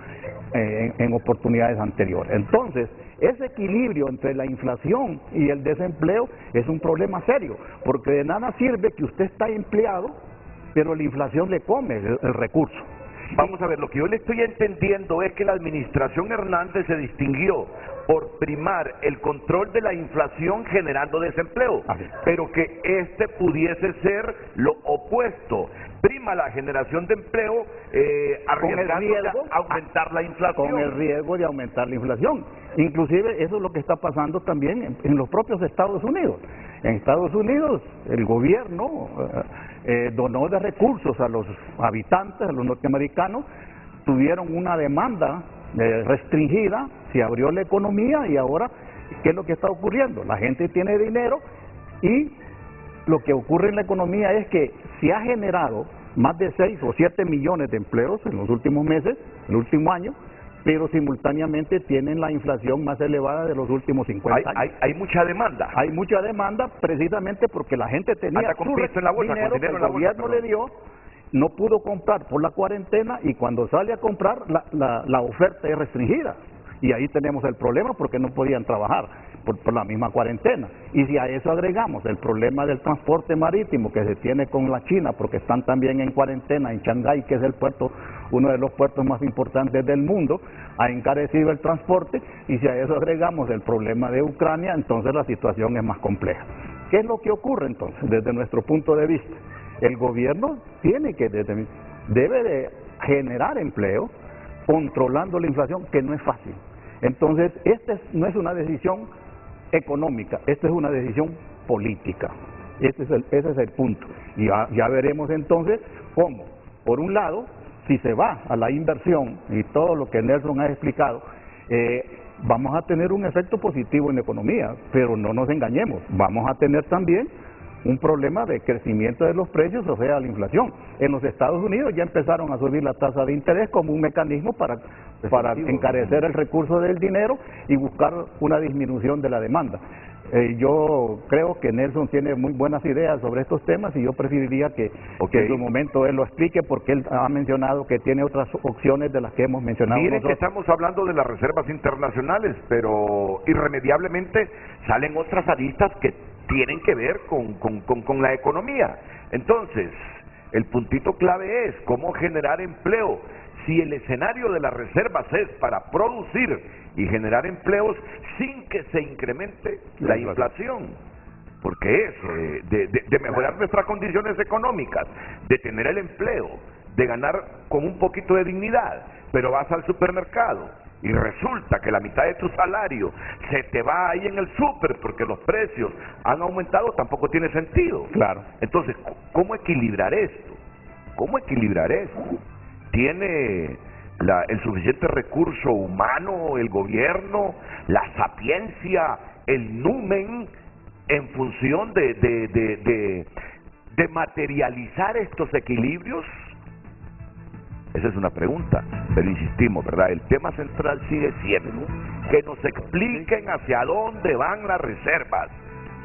S4: en oportunidades anteriores. Entonces, ese equilibrio entre la inflación y el desempleo es un problema serio, porque de nada sirve que usted está empleado, pero la inflación le come el recurso.
S3: Vamos a ver, lo que yo le estoy entendiendo es que la administración Hernández se distinguió por primar el control de la inflación generando desempleo, pero que este pudiese ser lo opuesto. Prima la generación de empleo arriesgándose a aumentar la inflación.
S4: Con el riesgo de aumentar la inflación. Inclusive eso es lo que está pasando también en los propios Estados Unidos. En Estados Unidos el gobierno donó de recursos a los habitantes, a los norteamericanos, tuvieron una demanda restringida, se abrió la economía y ahora, ¿qué es lo que está ocurriendo? La gente tiene dinero y lo que ocurre en la economía es que se ha generado más de 6 o 7 millones de empleos en los últimos meses, el último año, pero simultáneamente tienen la inflación más elevada de los últimos 50 años.
S3: Hay mucha demanda.
S4: Hay mucha demanda precisamente porque la gente tenía su dinero que el gobierno le dio, no pudo comprar por la cuarentena y cuando sale a comprar la oferta es restringida. Y ahí tenemos el problema porque no podían trabajar por la misma cuarentena. Y si a eso agregamos el problema del transporte marítimo que se tiene con la China porque están también en cuarentena en Shanghái, que es el puerto, uno de los puertos más importantes del mundo, ha encarecido el transporte, y si a eso agregamos el problema de Ucrania, entonces la situación es más compleja. ¿Qué es lo que ocurre entonces desde nuestro punto de vista? El gobierno debe de generar empleo controlando la inflación, que no es fácil. Entonces, no es una decisión económica, esta es una decisión política. Ese es el punto. Y ya veremos entonces cómo, por un lado, si se va a la inversión y todo lo que Nelson ha explicado, vamos a tener un efecto positivo en la economía, pero no nos engañemos, vamos a tener también un problema de crecimiento de los precios, o sea, la inflación. En los Estados Unidos ya empezaron a subir la tasa de interés como un mecanismo para encarecer el recurso del dinero y buscar una disminución de la demanda. Yo creo que Nelson tiene muy buenas ideas sobre estos temas y yo preferiría que en su momento él lo explique porque él ha mencionado que tiene otras opciones de las que hemos mencionado
S3: nosotros.
S4: Miren
S3: que estamos hablando de las reservas internacionales, pero irremediablemente salen otras aristas que tienen que ver con la economía. Entonces, el puntito clave es cómo generar empleo. Si el escenario de las reservas es para producir y generar empleos sin que se incremente la inflación, porque es de mejorar nuestras condiciones económicas, de tener el empleo, de ganar con un poquito de dignidad, pero vas al supermercado y resulta que la mitad de tu salario se te va ahí en el súper porque los precios han aumentado, tampoco tiene sentido.
S4: Claro.
S3: Entonces, ¿cómo equilibrar esto? ¿Cómo equilibrar eso? ¿Tiene el suficiente recurso humano, el gobierno, la sapiencia, el numen, en función de materializar estos equilibrios? Esa es una pregunta, pero insistimos, ¿verdad? El tema central sigue siendo que nos expliquen hacia dónde van las reservas,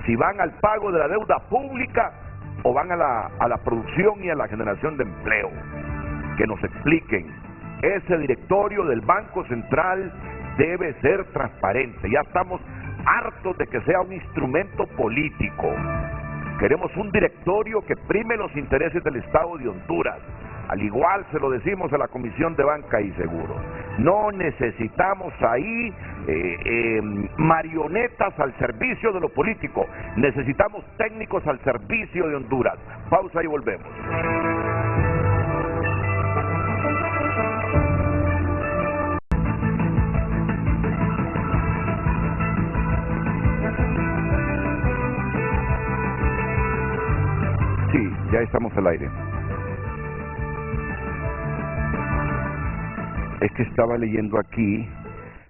S3: si van al pago de la deuda pública o van a la producción y a la generación de empleo. Que nos expliquen. Ese directorio del Banco Central debe ser transparente. Ya estamos hartos de que sea un instrumento político. Queremos un directorio que prime los intereses del Estado de Honduras. Al igual se lo decimos a la Comisión de Banca y Seguros. No necesitamos ahí marionetas al servicio de lo político. Necesitamos técnicos al servicio de Honduras. Pausa y volvemos. Sí, ya estamos al aire. Es que estaba leyendo aquí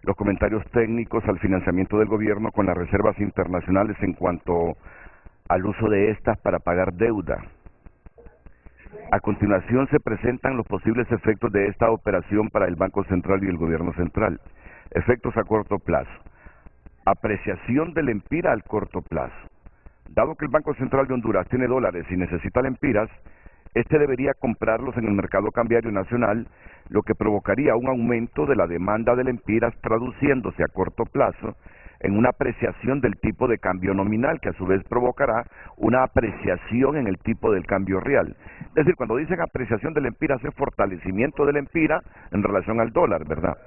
S3: los comentarios técnicos al financiamiento del gobierno con las reservas internacionales en cuanto al uso de estas para pagar deuda. A continuación se presentan los posibles efectos de esta operación para el Banco Central y el Gobierno Central. Efectos a corto plazo. Apreciación del empira al corto plazo. Dado que el Banco Central de Honduras tiene dólares y necesita lempiras, este debería comprarlos en el mercado cambiario nacional, lo que provocaría un aumento de la demanda de lempiras, traduciéndose a corto plazo en una apreciación del tipo de cambio nominal, que a su vez provocará una apreciación en el tipo del cambio real. Es decir, cuando dicen apreciación de lempiras es fortalecimiento de lempira en relación al dólar, ¿verdad?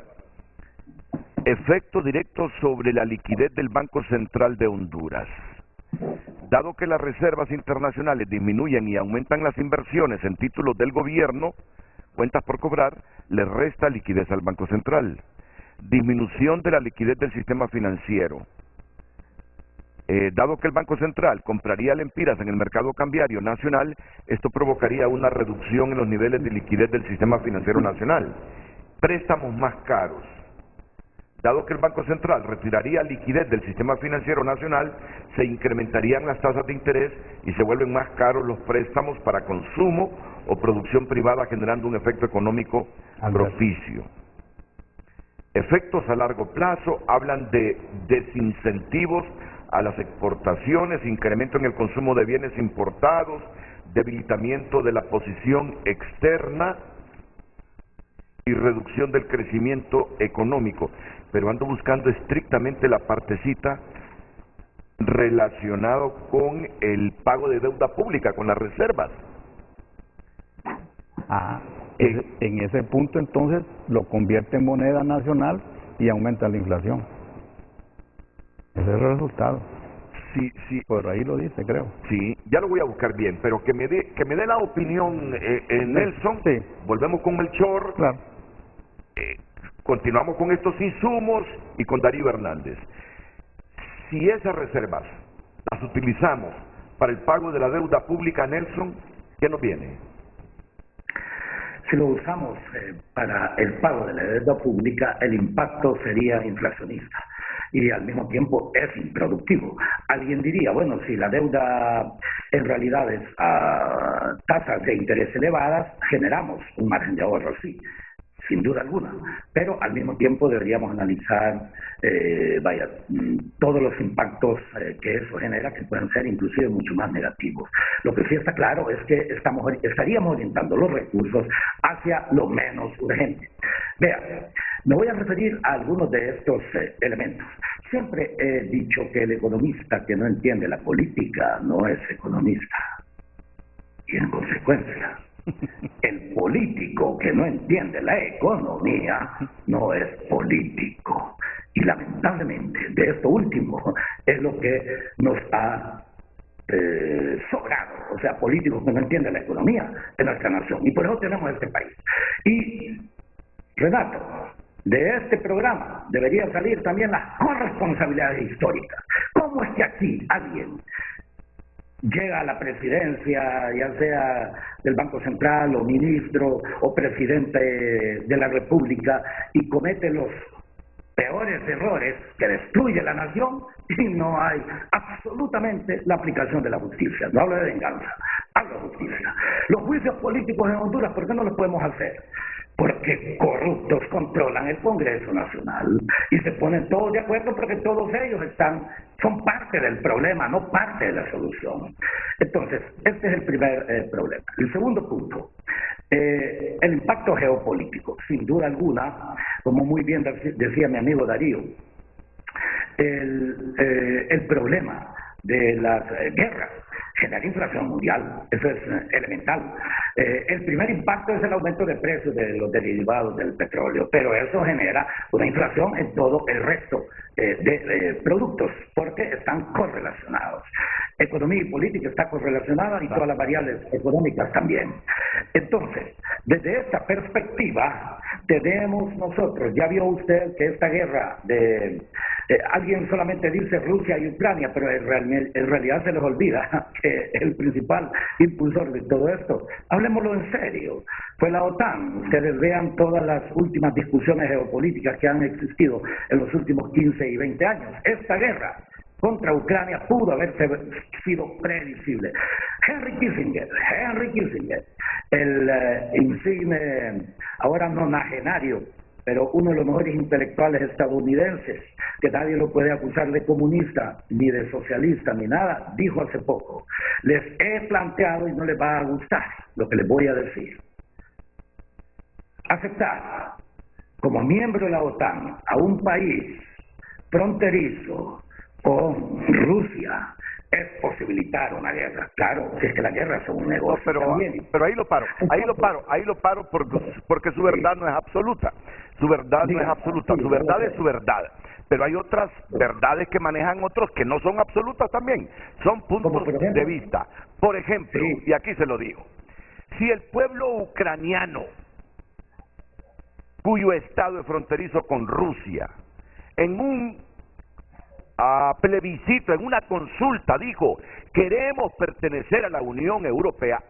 S3: Efecto directo sobre la liquidez del Banco Central de Honduras. Dado que las reservas internacionales disminuyen y aumentan las inversiones en títulos del gobierno, cuentas por cobrar, le resta liquidez al Banco Central. Disminución de la liquidez del sistema financiero. Dado que el Banco Central compraría lempiras en el mercado cambiario nacional, esto provocaría una reducción en los niveles de liquidez del sistema financiero nacional. Préstamos más caros. Dado que el Banco Central retiraría liquidez del sistema financiero nacional, se incrementarían las tasas de interés y se vuelven más caros los préstamos para consumo o producción privada, generando un efecto económico propicio. Efectos a largo plazo hablan de desincentivos a las exportaciones, incremento en el consumo de bienes importados, debilitamiento de la posición externa y reducción del crecimiento económico. Pero ando buscando estrictamente la partecita relacionado con el pago de deuda pública, con las reservas.
S4: En ese punto entonces lo convierte en moneda nacional y aumenta la inflación. Ese es el resultado.
S3: Sí, sí.
S4: Por ahí lo dice, creo.
S3: Sí, ya lo voy a buscar bien, pero que me dé la opinión, Nelson.
S4: Sí.
S3: Volvemos con Melchor.
S4: Claro.
S3: Continuamos con estos insumos y con Darío Hernández. Si esas reservas las utilizamos para el pago de la deuda pública, Nelson, ¿qué nos viene?
S5: Si lo usamos para el pago de la deuda pública, el impacto sería inflacionista y al mismo tiempo es improductivo. Alguien diría, bueno, si la deuda en realidad es a tasas de interés elevadas, generamos un margen de ahorro, sí, sin duda alguna, pero al mismo tiempo deberíamos analizar todos los impactos que eso genera, que pueden ser inclusive mucho más negativos. Lo que sí está claro es que estaríamos orientando los recursos hacia lo menos urgente. Vean, me voy a referir a algunos de estos elementos. Siempre he dicho que el economista que no entiende la política no es economista, y en consecuencia el político que no entiende la economía no es político. Y lamentablemente de esto último es lo que nos ha sobrado. O sea, políticos que no entienden la economía de nuestra nación. Y por eso tenemos este país. Y, Renato, de este programa deberían salir también las corresponsabilidades históricas. ¿Cómo es que aquí alguien llega a la presidencia, ya sea del Banco Central o ministro o presidente de la República, y comete los peores errores que destruye la nación, y no hay absolutamente la aplicación de la justicia. No hablo de venganza, hablo de justicia. Los juicios políticos en Honduras, ¿por qué no los podemos hacer? Porque corruptos controlan el Congreso Nacional y se ponen todos de acuerdo porque todos ellos son parte del problema, no parte de la solución. Entonces, este es el primer problema. El segundo punto, el impacto geopolítico. Sin duda alguna, como muy bien decía mi amigo Darío, el problema de las guerras genera inflación mundial, eso es elemental. El primer impacto es el aumento de precios de los derivados del petróleo, pero eso genera una inflación en todo el resto de productos, porque están correlacionados. Economía y política está correlacionada y todas las variables económicas también. Entonces, desde esta perspectiva, tenemos nosotros, ya vio usted que esta guerra alguien solamente dice Rusia y Ucrania, pero en realidad se les olvida que el principal impulsor de todo esto, hablemoslo en serio, fue la OTAN. Ustedes vean todas las últimas discusiones geopolíticas que han existido en los últimos 15 y 20 años. Esta guerra contra Ucrania pudo haberse sido previsible. Henry Kissinger, el insigne, ahora nonagenario, pero uno de los mejores intelectuales estadounidenses, que nadie lo puede acusar de comunista, ni de socialista, ni nada, dijo hace poco: les he planteado y no les va a gustar lo que les voy a decir. Aceptar como miembro de la OTAN a un país fronterizo con Rusia es posibilitar una guerra. Claro, si es que la guerra es un negocio.
S3: No, pero ahí lo paro porque su verdad no es absoluta. Su verdad no es absoluta, su verdad es su verdad. Pero hay otras verdades que manejan otros que no son absolutas también. Son puntos de vista. Por ejemplo, y aquí se lo digo, si el pueblo ucraniano, cuyo estado es fronterizo con Rusia, en un plebiscito, en una consulta, dijo: queremos pertenecer a la Unión Europea,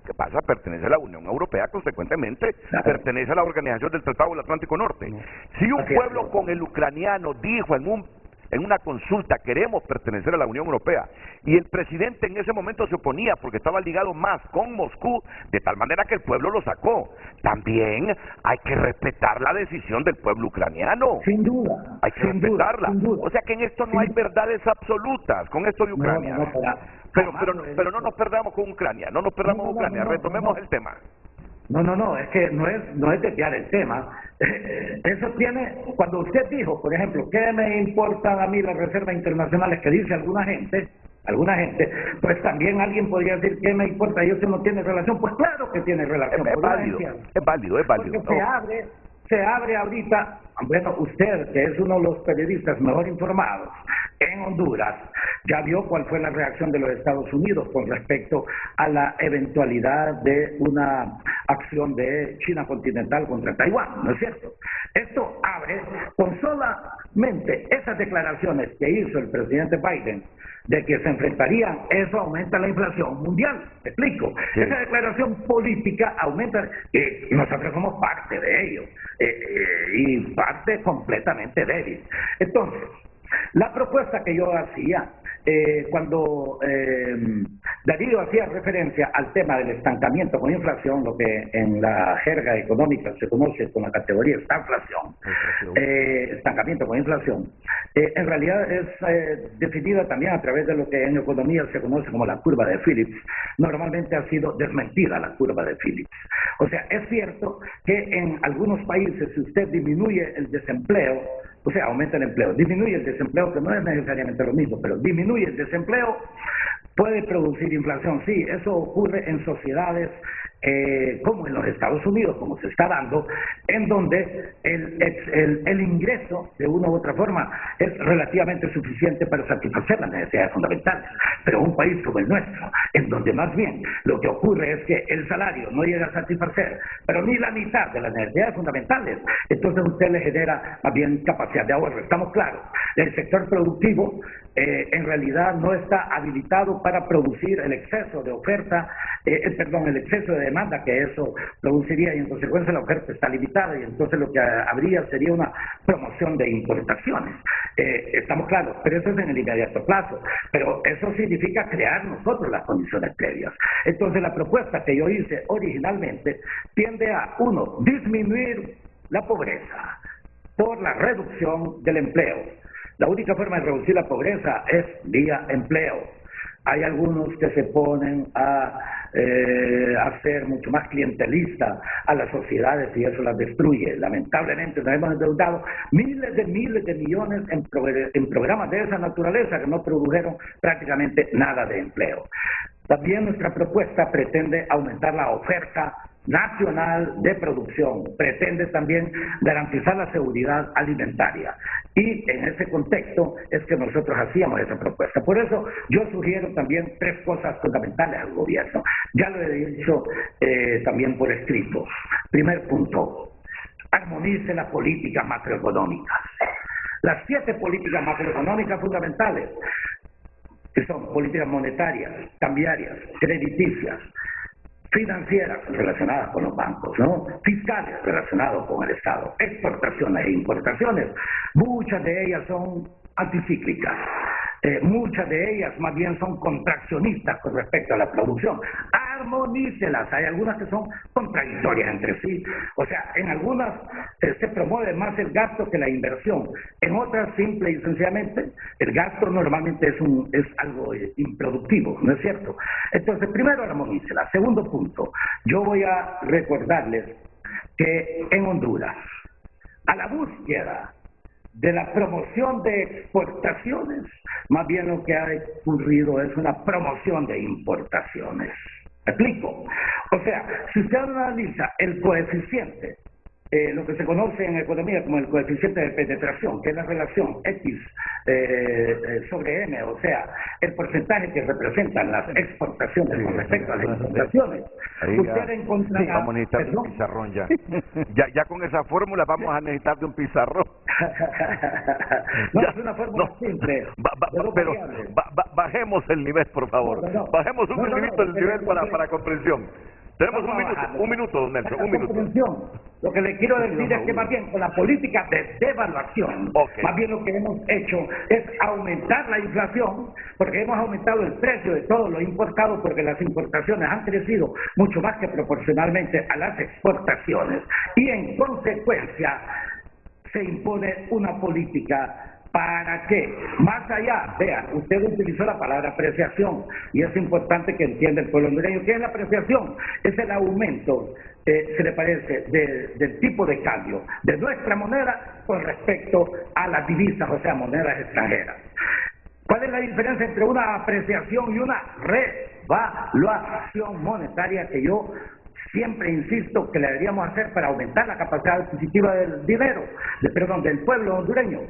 S3: ¿qué pasa? Pertenece a la Unión Europea, consecuentemente pertenece a la Organización del Tratado del Atlántico Norte. Si un pueblo con el ucraniano dijo en una consulta: queremos pertenecer a la Unión Europea, y el presidente en ese momento se oponía porque estaba ligado más con Moscú, de tal manera que el pueblo lo sacó, también hay que respetar la decisión del pueblo ucraniano.
S5: Sin duda.
S3: Hay que respetarla.
S5: Sin duda.
S3: O sea que en esto no hay verdades absolutas con esto de Ucrania. Pero no nos perdamos con Ucrania, retomemos el tema.
S5: No, es que no es desviar el tema. Eso tiene, cuando usted dijo, por ejemplo, ¿qué me importan a mí las reservas internacionales que dice alguna gente? Pues también alguien podría decir: ¿qué me importa? ¿Y eso no tiene relación? Pues claro que tiene relación.
S3: Es válido.
S5: Porque se abre ahorita, bueno, usted, que es uno de los periodistas mejor informados en Honduras, ya vio cuál fue la reacción de los Estados Unidos con respecto a la eventualidad de una acción de China continental contra Taiwán, ¿no es cierto? Esto abre con solamente esas declaraciones que hizo el presidente Biden de que se enfrentarían, eso aumenta la inflación mundial. ¿Me explico? Sí. Esa declaración política aumenta, y nosotros somos parte de ello, y parte completamente débil. Entonces, la propuesta que yo hacía, cuando Darío hacía referencia al tema del estancamiento con inflación, lo que en la jerga económica se conoce con la categoría estanflación, estancamiento con inflación, en realidad es definida también a través de lo que en economía se conoce como la curva de Phillips. Normalmente ha sido desmentida la curva de Phillips. O sea, es cierto que en algunos países, si usted disminuye el desempleo, o sea, aumenta el empleo, disminuye el desempleo, que no es necesariamente lo mismo, pero disminuye el desempleo, puede producir inflación. Sí, eso ocurre en sociedades como en los Estados Unidos, como se está dando, en donde el ingreso, de una u otra forma, es relativamente suficiente para satisfacer las necesidades fundamentales. Pero un país como el nuestro, en donde más bien lo que ocurre es que el salario no llega a satisfacer, pero ni la mitad de las necesidades fundamentales, entonces usted le genera más bien capacidad de ahorro. Estamos claros. El sector productivo en realidad no está habilitado para producir el exceso de oferta, el exceso de demanda que eso produciría, y en consecuencia la oferta está limitada, y entonces lo que habría sería una promoción de importaciones. Estamos claros, pero eso es en el inmediato plazo, pero eso significa crear nosotros las condiciones previas. Entonces la propuesta que yo hice originalmente tiende a, uno, disminuir la pobreza por la reducción del empleo. La única forma de reducir la pobreza es vía empleo. Hay algunos que se ponen a ser mucho más clientelistas a las sociedades y eso las destruye. Lamentablemente nos hemos endeudado miles de millones en programas de esa naturaleza que no produjeron prácticamente nada de empleo. También nuestra propuesta pretende aumentar la oferta nacional de producción, pretende también garantizar la seguridad alimentaria, y en ese contexto es que nosotros hacíamos esa propuesta. Por eso yo sugiero también 3 cosas fundamentales al gobierno. Ya lo he dicho también por escrito. Primer punto, armonice las políticas macroeconómicas. Las 7 políticas macroeconómicas fundamentales, que son políticas monetarias, cambiarias, crediticias, financieras relacionadas con los bancos, ¿no? Fiscales relacionados con el Estado, exportaciones e importaciones, muchas de ellas son anticíclicas, muchas de ellas más bien son contraccionistas con respecto a la producción. Armonícelas, hay algunas que son contradictorias entre sí, o sea, en algunas se promueve más el gasto que la inversión, en otras simple y sencillamente el gasto normalmente es algo improductivo, ¿no es cierto? Entonces, primero armonícelas. Segundo punto, yo voy a recordarles que en Honduras, a la búsqueda de la promoción de exportaciones, más bien lo que ha ocurrido es una promoción de importaciones. ¿Me explico? O sea, si usted analiza el coeficiente, lo que se conoce en economía como el coeficiente de penetración, que es la relación X sobre M, o sea, el porcentaje que representan las exportaciones con respecto a las importaciones, usted encontrará...
S3: Vamos a necesitar un pizarrón ya. Ya con esa fórmula vamos a necesitar de un pizarrón.
S5: No, es una fórmula simple.
S3: Pero bajemos el nivel, por favor. Bajemos un minutito el nivel para comprensión. Tenemos un minuto, don Nelson, un minuto.
S5: Lo que le quiero decir es que más bien con la política de devaluación, más bien lo que hemos hecho es aumentar la inflación, porque hemos aumentado el precio de todo lo importado, porque las importaciones han crecido mucho más que proporcionalmente a las exportaciones, y en consecuencia se impone una política para que, más allá, vean, usted utilizó la palabra apreciación, y es importante que entienda el pueblo hondureño. ¿Qué es la apreciación? Es el aumento, se le parece, del tipo de cambio de nuestra moneda con respecto a las divisas, o sea, monedas extranjeras. ¿Cuál es la diferencia entre una apreciación y una revaluación monetaria que yo siempre insisto que le deberíamos hacer para aumentar la capacidad adquisitiva del dinero, del pueblo hondureño?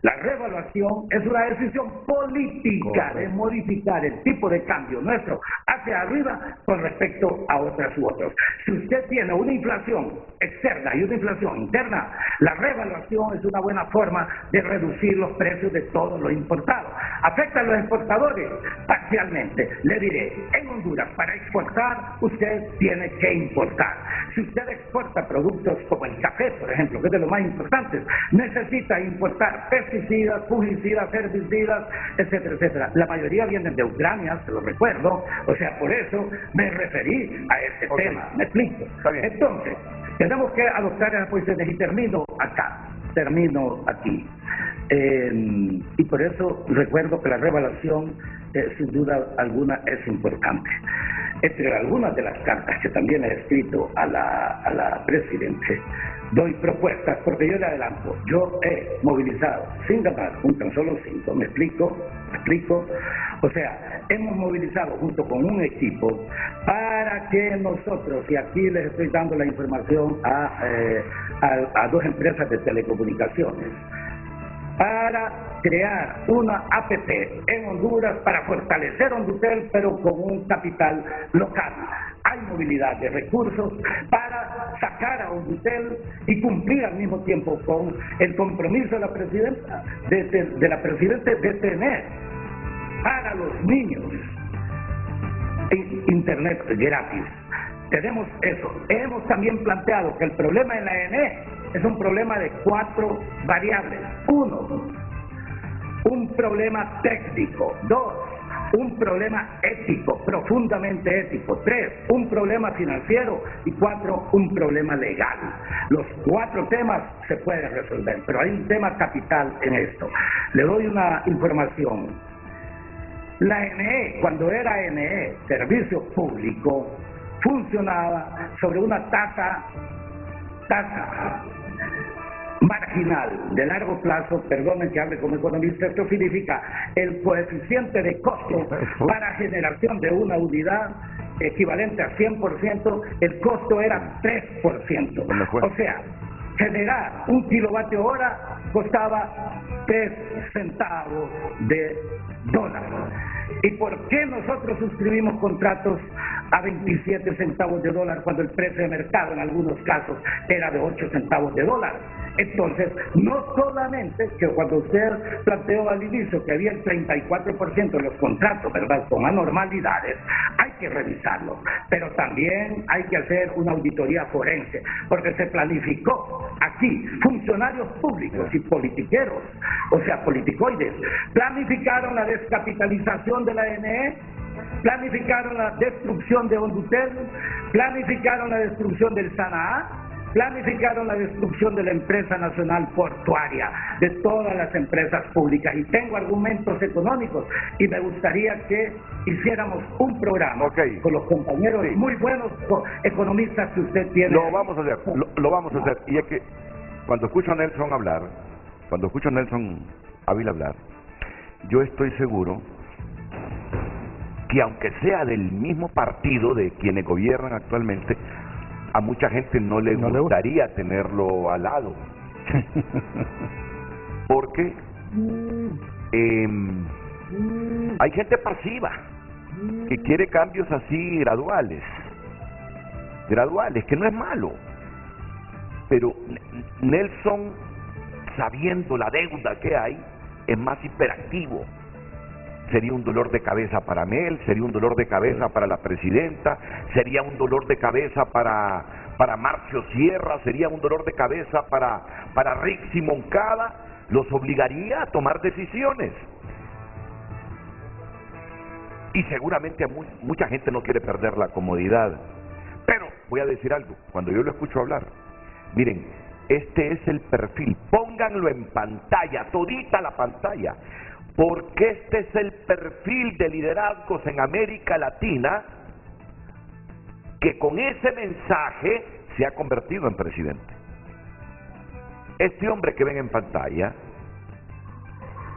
S5: La revaluación es una decisión política de modificar el tipo de cambio nuestro hacia arriba con respecto a otras u otros. Si usted tiene una inflación externa y una inflación interna, la revaluación es una buena forma de reducir los precios de todo lo importado. ¿Afecta a los exportadores? Parcialmente. Le diré, en Honduras, para exportar, usted tiene que importar. Si usted exporta productos como el café, por ejemplo, que es de los más importantes, necesita importar pesticidas, fungicidas, herbicidas, etcétera, etcétera. La mayoría vienen de Ucrania, se lo recuerdo, o sea, por eso me referí a este tema, ¿me explico? Entonces, tenemos que adoptar esas posiciones, y termino aquí. Y por eso recuerdo que la revaluación, sin duda alguna, es importante. Entre algunas de las cartas que también he escrito a la Presidente, doy propuestas, porque yo le adelanto, yo he movilizado, sin ganar un tan solo 5, ¿me explico? O sea, hemos movilizado junto con un equipo para que nosotros, y aquí les estoy dando la información a 2 empresas de telecomunicaciones, para crear una APP en Honduras para fortalecer Hondutel, pero con un capital local. hay movilidad de recursos para sacar a Hondutel y cumplir al mismo tiempo con el compromiso de la presidenta de tener para los niños internet gratis. Tenemos eso. Hemos también planteado que el problema en la ENE es un problema de 4 variables. 1, un problema técnico. 2, un problema ético, profundamente ético. 3, un problema financiero. Y 4, un problema legal. Los 4 temas se pueden resolver, pero hay un tema capital en esto. Le doy una información. La NE, cuando era NE, Servicio Público, funcionaba sobre una tasa marginal de largo plazo. Perdonen que hable como economista, esto significa el coeficiente de costo para generación de una unidad equivalente a 100%, el costo era 3%. O sea, generar 1 kilovatio hora costaba 3 centavos de dólar. ¿Y por qué nosotros suscribimos contratos a 27 centavos de dólar cuando el precio de mercado en algunos casos era de 8 centavos de dólar? Entonces, no solamente que cuando usted planteó al inicio que había el 34% de los contratos, ¿verdad?, con anormalidades, hay que revisarlos, pero también hay que hacer una auditoría forense, porque se planificó aquí, funcionarios públicos y politiqueros, o sea, politicoides, planificaron la descapitalización de la NE, planificaron la destrucción de Hondutel, planificaron la destrucción del Sanaá, planificaron la destrucción de la empresa nacional portuaria, de todas las empresas públicas. Y tengo argumentos económicos y me gustaría que hiciéramos un programa con los compañeros muy buenos economistas que usted tiene.
S3: Lo vamos a hacer, lo vamos a hacer. Y es que cuando escucho a Nelson hablar, cuando escucho a Nelson Ávila hablar, yo estoy seguro que aunque sea del mismo partido de quienes gobiernan actualmente, a mucha gente no le gustaría tenerlo al lado. Porque hay gente pasiva que quiere cambios así graduales, que no es malo. Pero Nelson, sabiendo la deuda que hay, es más hiperactivo. Sería un dolor de cabeza para Mel, sería un dolor de cabeza para la presidenta, sería un dolor de cabeza para Marcio Sierra, sería un dolor de cabeza para Rixi Moncada. Los obligaría a tomar decisiones. Y seguramente mucha gente no quiere perder la comodidad. Pero voy a decir algo, cuando yo lo escucho hablar, miren, este es el perfil, pónganlo en pantalla, todita la pantalla, porque este es el perfil de liderazgos en América Latina que con ese mensaje se ha convertido en presidente. Este hombre que ven en pantalla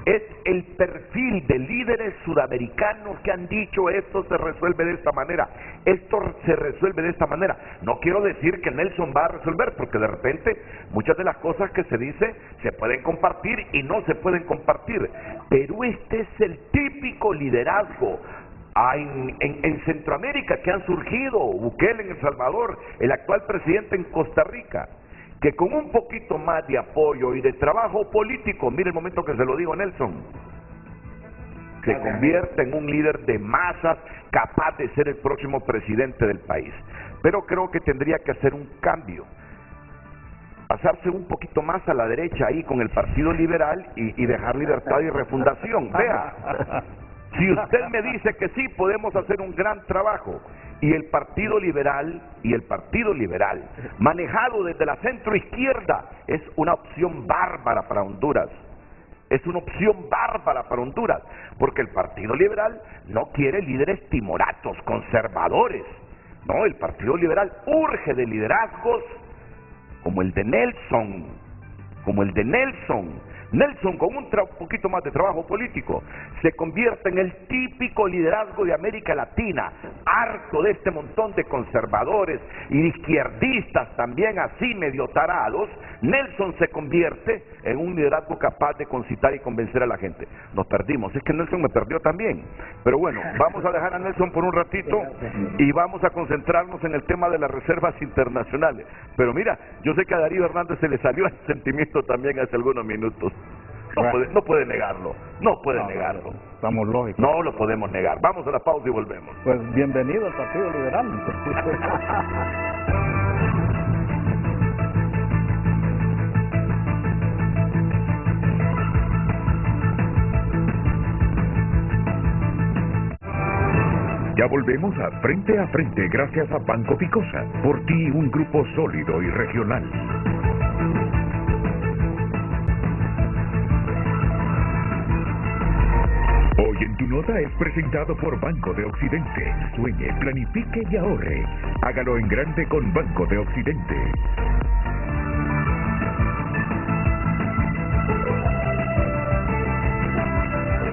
S3: es el perfil de líderes sudamericanos que han dicho esto se resuelve de esta manera, esto se resuelve de esta manera. No quiero decir que Nelson va a resolver, porque de repente muchas de las cosas que se dice se pueden compartir y no se pueden compartir, pero este es el típico liderazgo en Centroamérica que han surgido, Bukele en El Salvador, el actual presidente en Costa Rica, que con un poquito más de apoyo y de trabajo político, mire el momento que se lo digo, Nelson, se convierte en un líder de masas capaz de ser el próximo presidente del país. Pero creo que tendría que hacer un cambio, pasarse un poquito más a la derecha ahí con el Partido Liberal y dejar Libertad y Refundación. Vea, si usted me dice que sí, podemos hacer un gran trabajo. Y el Partido Liberal, manejado desde la centroizquierda, es una opción bárbara para Honduras. Es una opción bárbara para Honduras, porque el Partido Liberal no quiere líderes timoratos, conservadores. No, el Partido Liberal urge de liderazgos como el de Nelson, Nelson, con un poquito más de trabajo político, se convierte en el típico liderazgo de América Latina, harto de este montón de conservadores y de izquierdistas también así medio tarados. Nelson se convierte en un liderazgo capaz de concitar y convencer a la gente. Nos perdimos, es que Nelson me perdió también, pero bueno, vamos a dejar a Nelson por un ratito y vamos a concentrarnos en el tema de las reservas internacionales. Pero mira, yo sé que a Darío Hernández se le salió el sentimiento también hace algunos minutos. No puede negarlo, no puede negarlo.
S4: Estamos lógicos.
S3: No lo podemos negar. Vamos a la pausa y volvemos.
S4: Pues bienvenido al Partido Liberal.
S1: Ya volvemos a Frente gracias a Banco Picosa. Por ti un grupo sólido y regional. Hoy en tu nota es presentado por Banco de Occidente. Sueñe, planifique y ahorre. Hágalo en grande con Banco de Occidente.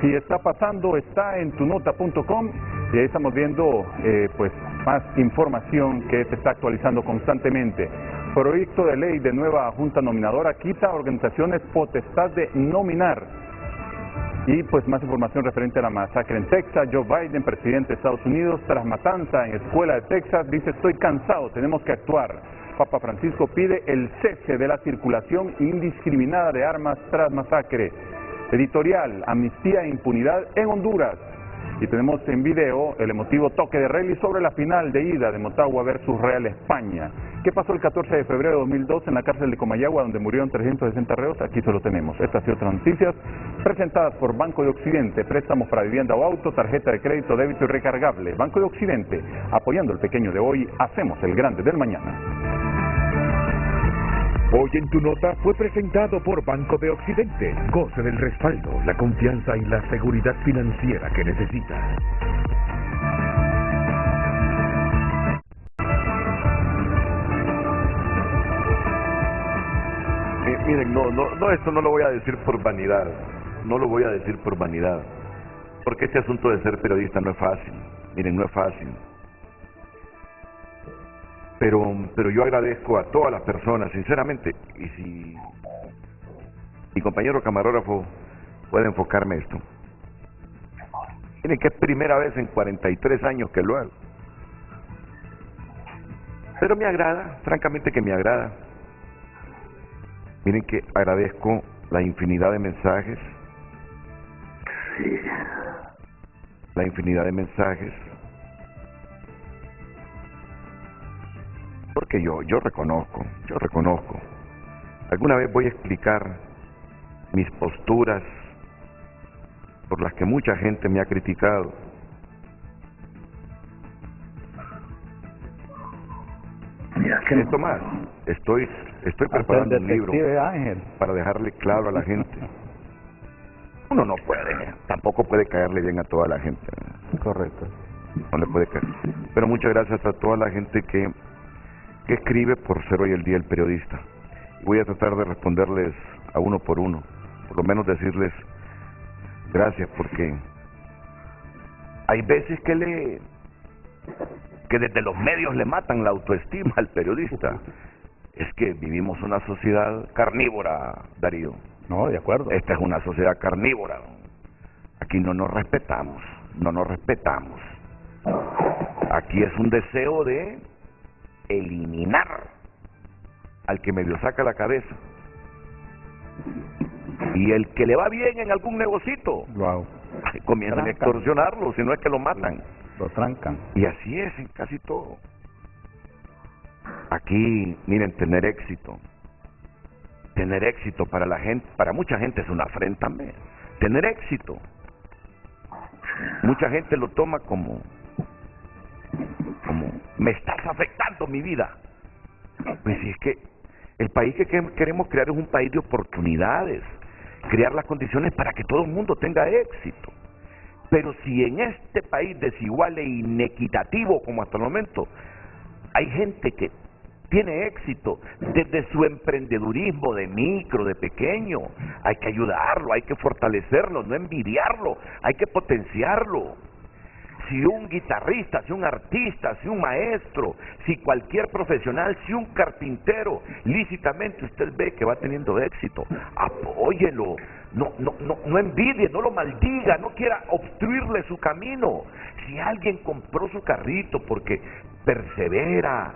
S2: Si está pasando, está en tunota.com y ahí estamos viendo pues más información que se está actualizando constantemente. Proyecto de ley de nueva junta nominadora quita a organizaciones potestad de nominar. Y pues más información referente a la masacre en Texas. Joe Biden, presidente de Estados Unidos, tras matanza en escuela de Texas, dice: estoy cansado, tenemos que actuar. Papa Francisco pide el cese de la circulación indiscriminada de armas tras masacre. Editorial, amnistía e impunidad en Honduras. Y tenemos en video el emotivo toque de rally sobre la final de ida de Motagua versus Real España. ¿Qué pasó el 14 de febrero de 2002 en la cárcel de Comayagua, donde murieron 360 reos? Aquí se lo tenemos. Estas y otras noticias presentadas por Banco de Occidente. Préstamos para vivienda o auto, tarjeta de crédito, débito y recargable. Banco de Occidente, apoyando el pequeño de hoy, hacemos el grande del mañana.
S1: Hoy en tu nota fue presentado por Banco de Occidente. Goce del respaldo, la confianza y la seguridad financiera que necesita.
S3: Miren, esto no lo voy a decir por vanidad. No lo voy a decir por vanidad. Porque este asunto de ser periodista no es fácil. Miren, no es fácil. Pero yo agradezco a todas las personas, sinceramente, y si mi compañero camarógrafo puede enfocarme esto. Miren que es primera vez en 43 años que lo hago. Pero me agrada, francamente que me agrada. Miren que agradezco la infinidad de mensajes. La infinidad de mensajes. Porque yo reconozco. Alguna vez voy a explicar mis posturas por las que mucha gente me ha criticado. Esto más, estoy preparando un libro para dejarle claro a la gente. Uno no puede, tampoco puede caerle bien a toda la gente.
S4: Correcto.
S3: No le puede caer. Pero muchas gracias a toda la gente que escribe por ser hoy el día el periodista. Voy a tratar de responderles a uno por uno, por lo menos decirles gracias, porque hay veces que desde los medios le matan la autoestima al periodista. Es que vivimos una sociedad carnívora, Darío.
S4: No, de acuerdo.
S3: Esta es una sociedad carnívora. Aquí no nos respetamos. Aquí es un deseo de eliminar al que medio saca la cabeza, y el que le va bien en algún negocito, comienzan a extorsionarlo, si no es que lo matan,
S4: lo trancan.
S3: Y así es en casi todo. Aquí, miren, tener éxito para la gente, para mucha gente es una afrenta. Tener éxito, mucha gente lo toma como me estás afectando mi vida. Pues si es que el país que queremos crear es un país de oportunidades, crear las condiciones para que todo el mundo tenga éxito. Pero si en este país desigual e inequitativo como hasta el momento, hay gente que tiene éxito desde su emprendedurismo de micro, de pequeño. Hay que ayudarlo, hay que fortalecerlo, no envidiarlo, hay que potenciarlo. Si un guitarrista, si un artista, si un maestro, si cualquier profesional, si un carpintero, lícitamente usted ve que va teniendo éxito, apóyelo, no envidie, no lo maldiga, no quiera obstruirle su camino. Si alguien compró su carrito porque persevera,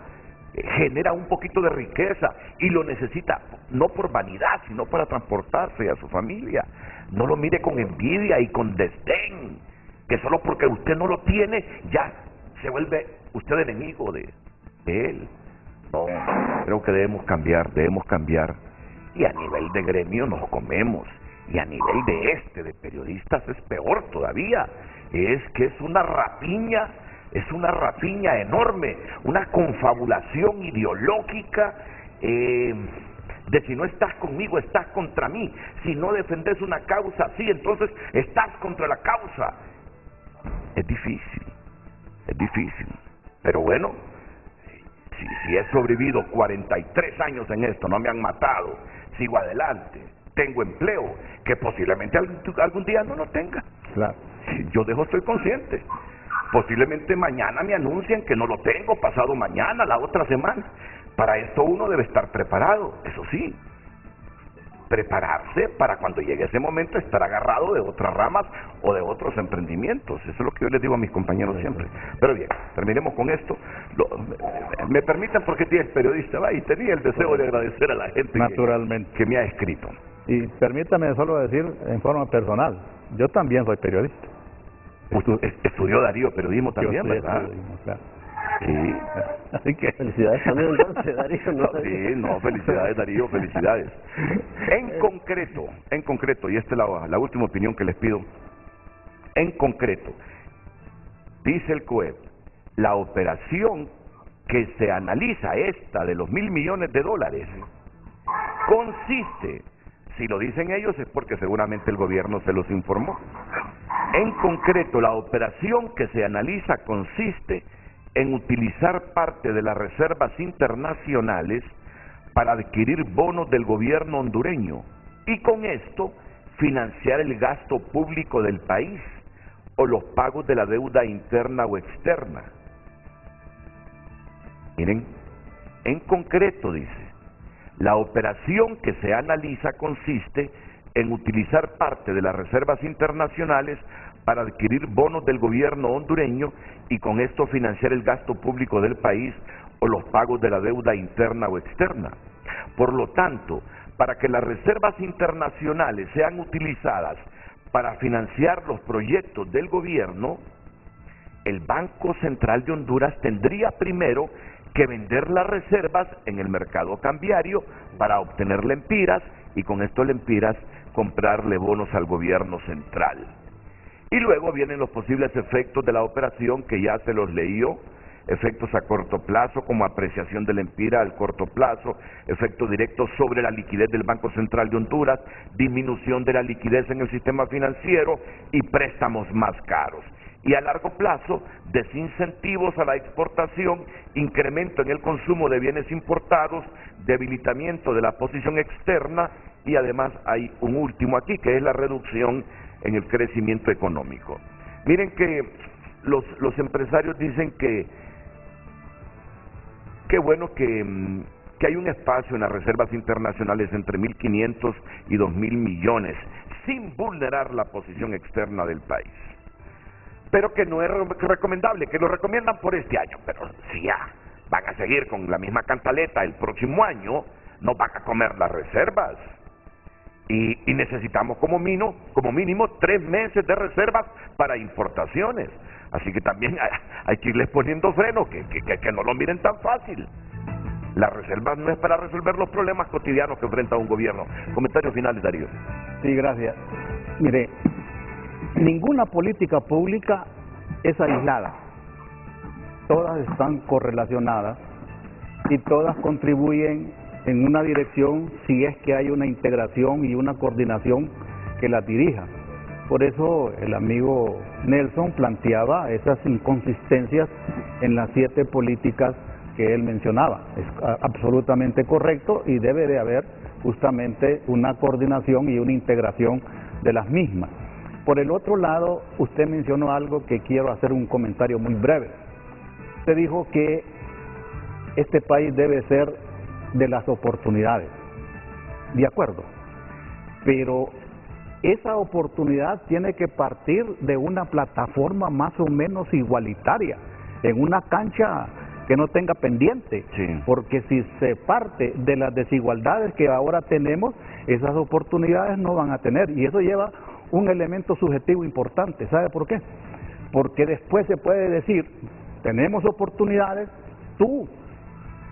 S3: genera un poquito de riqueza y lo necesita, no por vanidad, sino para transportarse a su familia, no lo mire con envidia y con desdén, que solo porque usted no lo tiene, ya se vuelve usted enemigo de él. No, creo que debemos cambiar, y a nivel de gremio nos comemos, y a nivel de periodistas es peor todavía. Es que es una rapiña enorme, una confabulación ideológica, de si no estás conmigo, estás contra mí. Si no defendes una causa así, entonces estás contra la causa. Es difícil, pero bueno, si he sobrevivido 43 años en esto, no me han matado, sigo adelante, tengo empleo, que posiblemente algún día no lo tenga.
S4: Claro.
S3: Yo de eso estoy consciente. Posiblemente mañana me anuncien que no lo tengo, pasado mañana, la otra semana. Para esto uno debe estar preparado, eso sí. Prepararse para cuando llegue ese momento estar agarrado de otras ramas o de otros emprendimientos. Eso es lo que yo les digo a mis compañeros siempre. Pero bien, terminemos con esto. Me permitan, porque tienes periodista, y tenía el deseo de agradecer a la gente que me ha escrito.
S4: Y permítame solo decir en forma personal, yo también soy periodista.
S3: Estudió Darío periodismo también, ¿verdad?
S4: Periodismo, claro.
S3: Sí.
S9: Así que felicidades también entonces, Darío.
S3: Felicidades, Darío, felicidades. En concreto, y esta es la última opinión que les pido, en concreto, dice el COEP, la operación que se analiza, esta de los $1.000 millones, consiste, si lo dicen ellos es porque seguramente el gobierno se los informó. En concreto, la operación que se analiza consiste en utilizar parte de las reservas internacionales para adquirir bonos del gobierno hondureño y con esto financiar el gasto público del país o los pagos de la deuda interna o externa. Miren, en concreto dice, la operación que se analiza consiste en utilizar parte de las reservas internacionales para adquirir bonos del gobierno hondureño y con esto financiar el gasto público del país o los pagos de la deuda interna o externa. Por lo tanto, para que las reservas internacionales sean utilizadas para financiar los proyectos del gobierno, el Banco Central de Honduras tendría primero que vender las reservas en el mercado cambiario para obtener lempiras y con estos lempiras comprarle bonos al gobierno central. Y luego vienen los posibles efectos de la operación que ya se los leyó, efectos a corto plazo como apreciación de la empira al corto plazo, efectos directos sobre la liquidez del Banco Central de Honduras, disminución de la liquidez en el sistema financiero y préstamos más caros. Y a largo plazo, desincentivos a la exportación, incremento en el consumo de bienes importados, debilitamiento de la posición externa y además hay un último aquí que es la reducción en el crecimiento económico. Miren que los empresarios dicen que qué bueno que hay un espacio en las reservas internacionales entre 1.500 y 2.000 millones sin vulnerar la posición externa del país. Pero que no es recomendable, que lo recomiendan por este año, pero si ya van a seguir con la misma cantaleta el próximo año, no van a comer las reservas. Y necesitamos como mínimo 3 meses de reservas para importaciones. Así que también hay que irles poniendo freno, que no lo miren tan fácil. Las reservas no es para resolver los problemas cotidianos que enfrenta un gobierno. Comentarios finales, Darío.
S4: Sí, gracias. Mire, ninguna política pública es aislada. Todas están correlacionadas y todas contribuyen en una dirección si es que hay una integración y una coordinación que la dirija. Por eso el amigo Nelson planteaba esas inconsistencias en las 7 políticas que él mencionaba. Es absolutamente correcto y debe de haber justamente una coordinación y una integración de las mismas. Por el otro lado, usted mencionó algo que quiero hacer un comentario muy breve. Usted dijo que este país debe ser de las oportunidades. De acuerdo, pero esa oportunidad tiene que partir de una plataforma más o menos igualitaria, en una cancha que no tenga pendiente, porque si se parte de las desigualdades que ahora tenemos, esas oportunidades no van a tener, y eso lleva un elemento subjetivo importante. ¿Sabe por qué? Porque después se puede decir, tenemos oportunidades, tú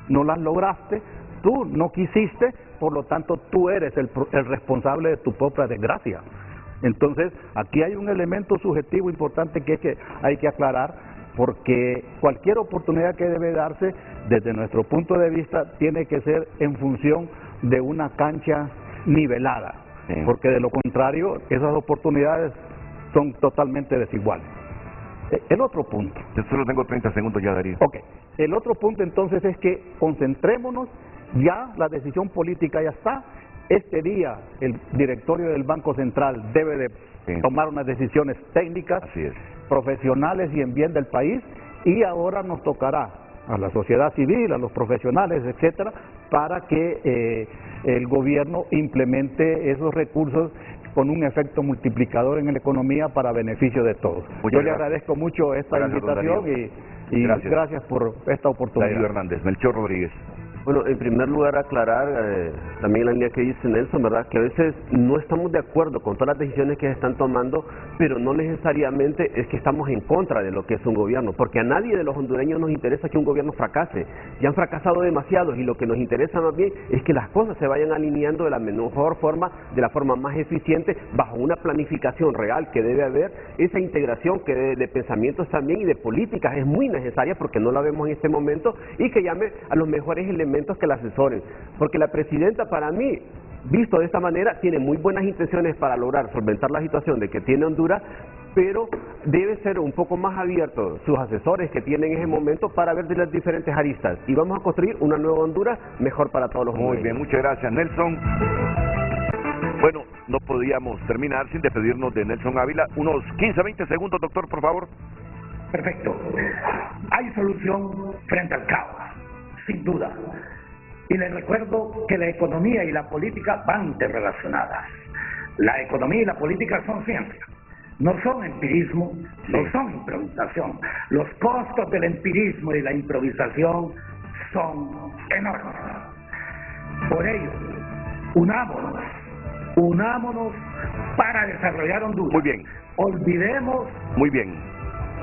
S4: no las lograste, tú no quisiste, por lo tanto tú eres el responsable de tu propia desgracia. Entonces, aquí hay un elemento subjetivo importante que hay que aclarar, porque cualquier oportunidad que debe darse, desde nuestro punto de vista, tiene que ser en función de una cancha nivelada, porque de lo contrario, esas oportunidades son totalmente desiguales. El otro punto.
S3: Yo solo tengo 30 segundos ya, Darío.
S4: Ok. El otro punto entonces es que concentrémonos, ya la decisión política ya está. Este día el directorio del Banco Central debe de tomar unas decisiones técnicas, profesionales y en bien del país, y ahora nos tocará a la sociedad civil, a los profesionales, etcétera, para que el gobierno implemente esos recursos con un efecto multiplicador en la economía para beneficio de todos. Yo le agradezco mucho esta invitación y gracias por esta oportunidad.
S3: Darío Hernández. Melchor Rodríguez.
S9: Bueno, en primer lugar aclarar también la línea que dice Nelson, ¿verdad? Que a veces no estamos de acuerdo con todas las decisiones que se están tomando, pero no necesariamente es que estamos en contra de lo que es un gobierno, porque a nadie de los hondureños nos interesa que un gobierno fracase. Ya han fracasado demasiados y lo que nos interesa más bien es que las cosas se vayan alineando de la mejor forma, de la forma más eficiente, bajo una planificación real que debe haber. Esa integración que de pensamientos también y de políticas es muy necesaria porque no la vemos en este momento, y que llame a los mejores elementos que la asesoren, porque la presidenta, para mí, visto de esta manera, tiene muy buenas intenciones para lograr solventar la situación de que tiene Honduras, pero debe ser un poco más abierto sus asesores que tienen en ese momento para ver de las diferentes aristas, y vamos a construir una nueva Honduras mejor para todos los hondureños.
S3: Muy bien, muchas gracias, Nelson. Bueno, no podíamos terminar sin despedirnos de Nelson Ávila. Unos 15, 20 segundos, doctor, por favor.
S5: Perfecto. Hay solución frente al caos, sin duda. Y les recuerdo que la economía y la política van interrelacionadas. La economía y la política son ciencia, no son empirismo, no son improvisación. Los costos del empirismo y la improvisación son enormes. Por ello, unámonos para desarrollar Honduras.
S3: Muy bien.
S5: Olvidemos,
S3: muy bien,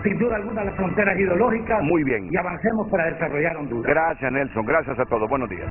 S5: sin duda alguna, las fronteras ideológicas.
S3: Muy bien.
S5: Y avancemos para desarrollar Honduras.
S3: Gracias, Nelson. Gracias a todos. Buenos días.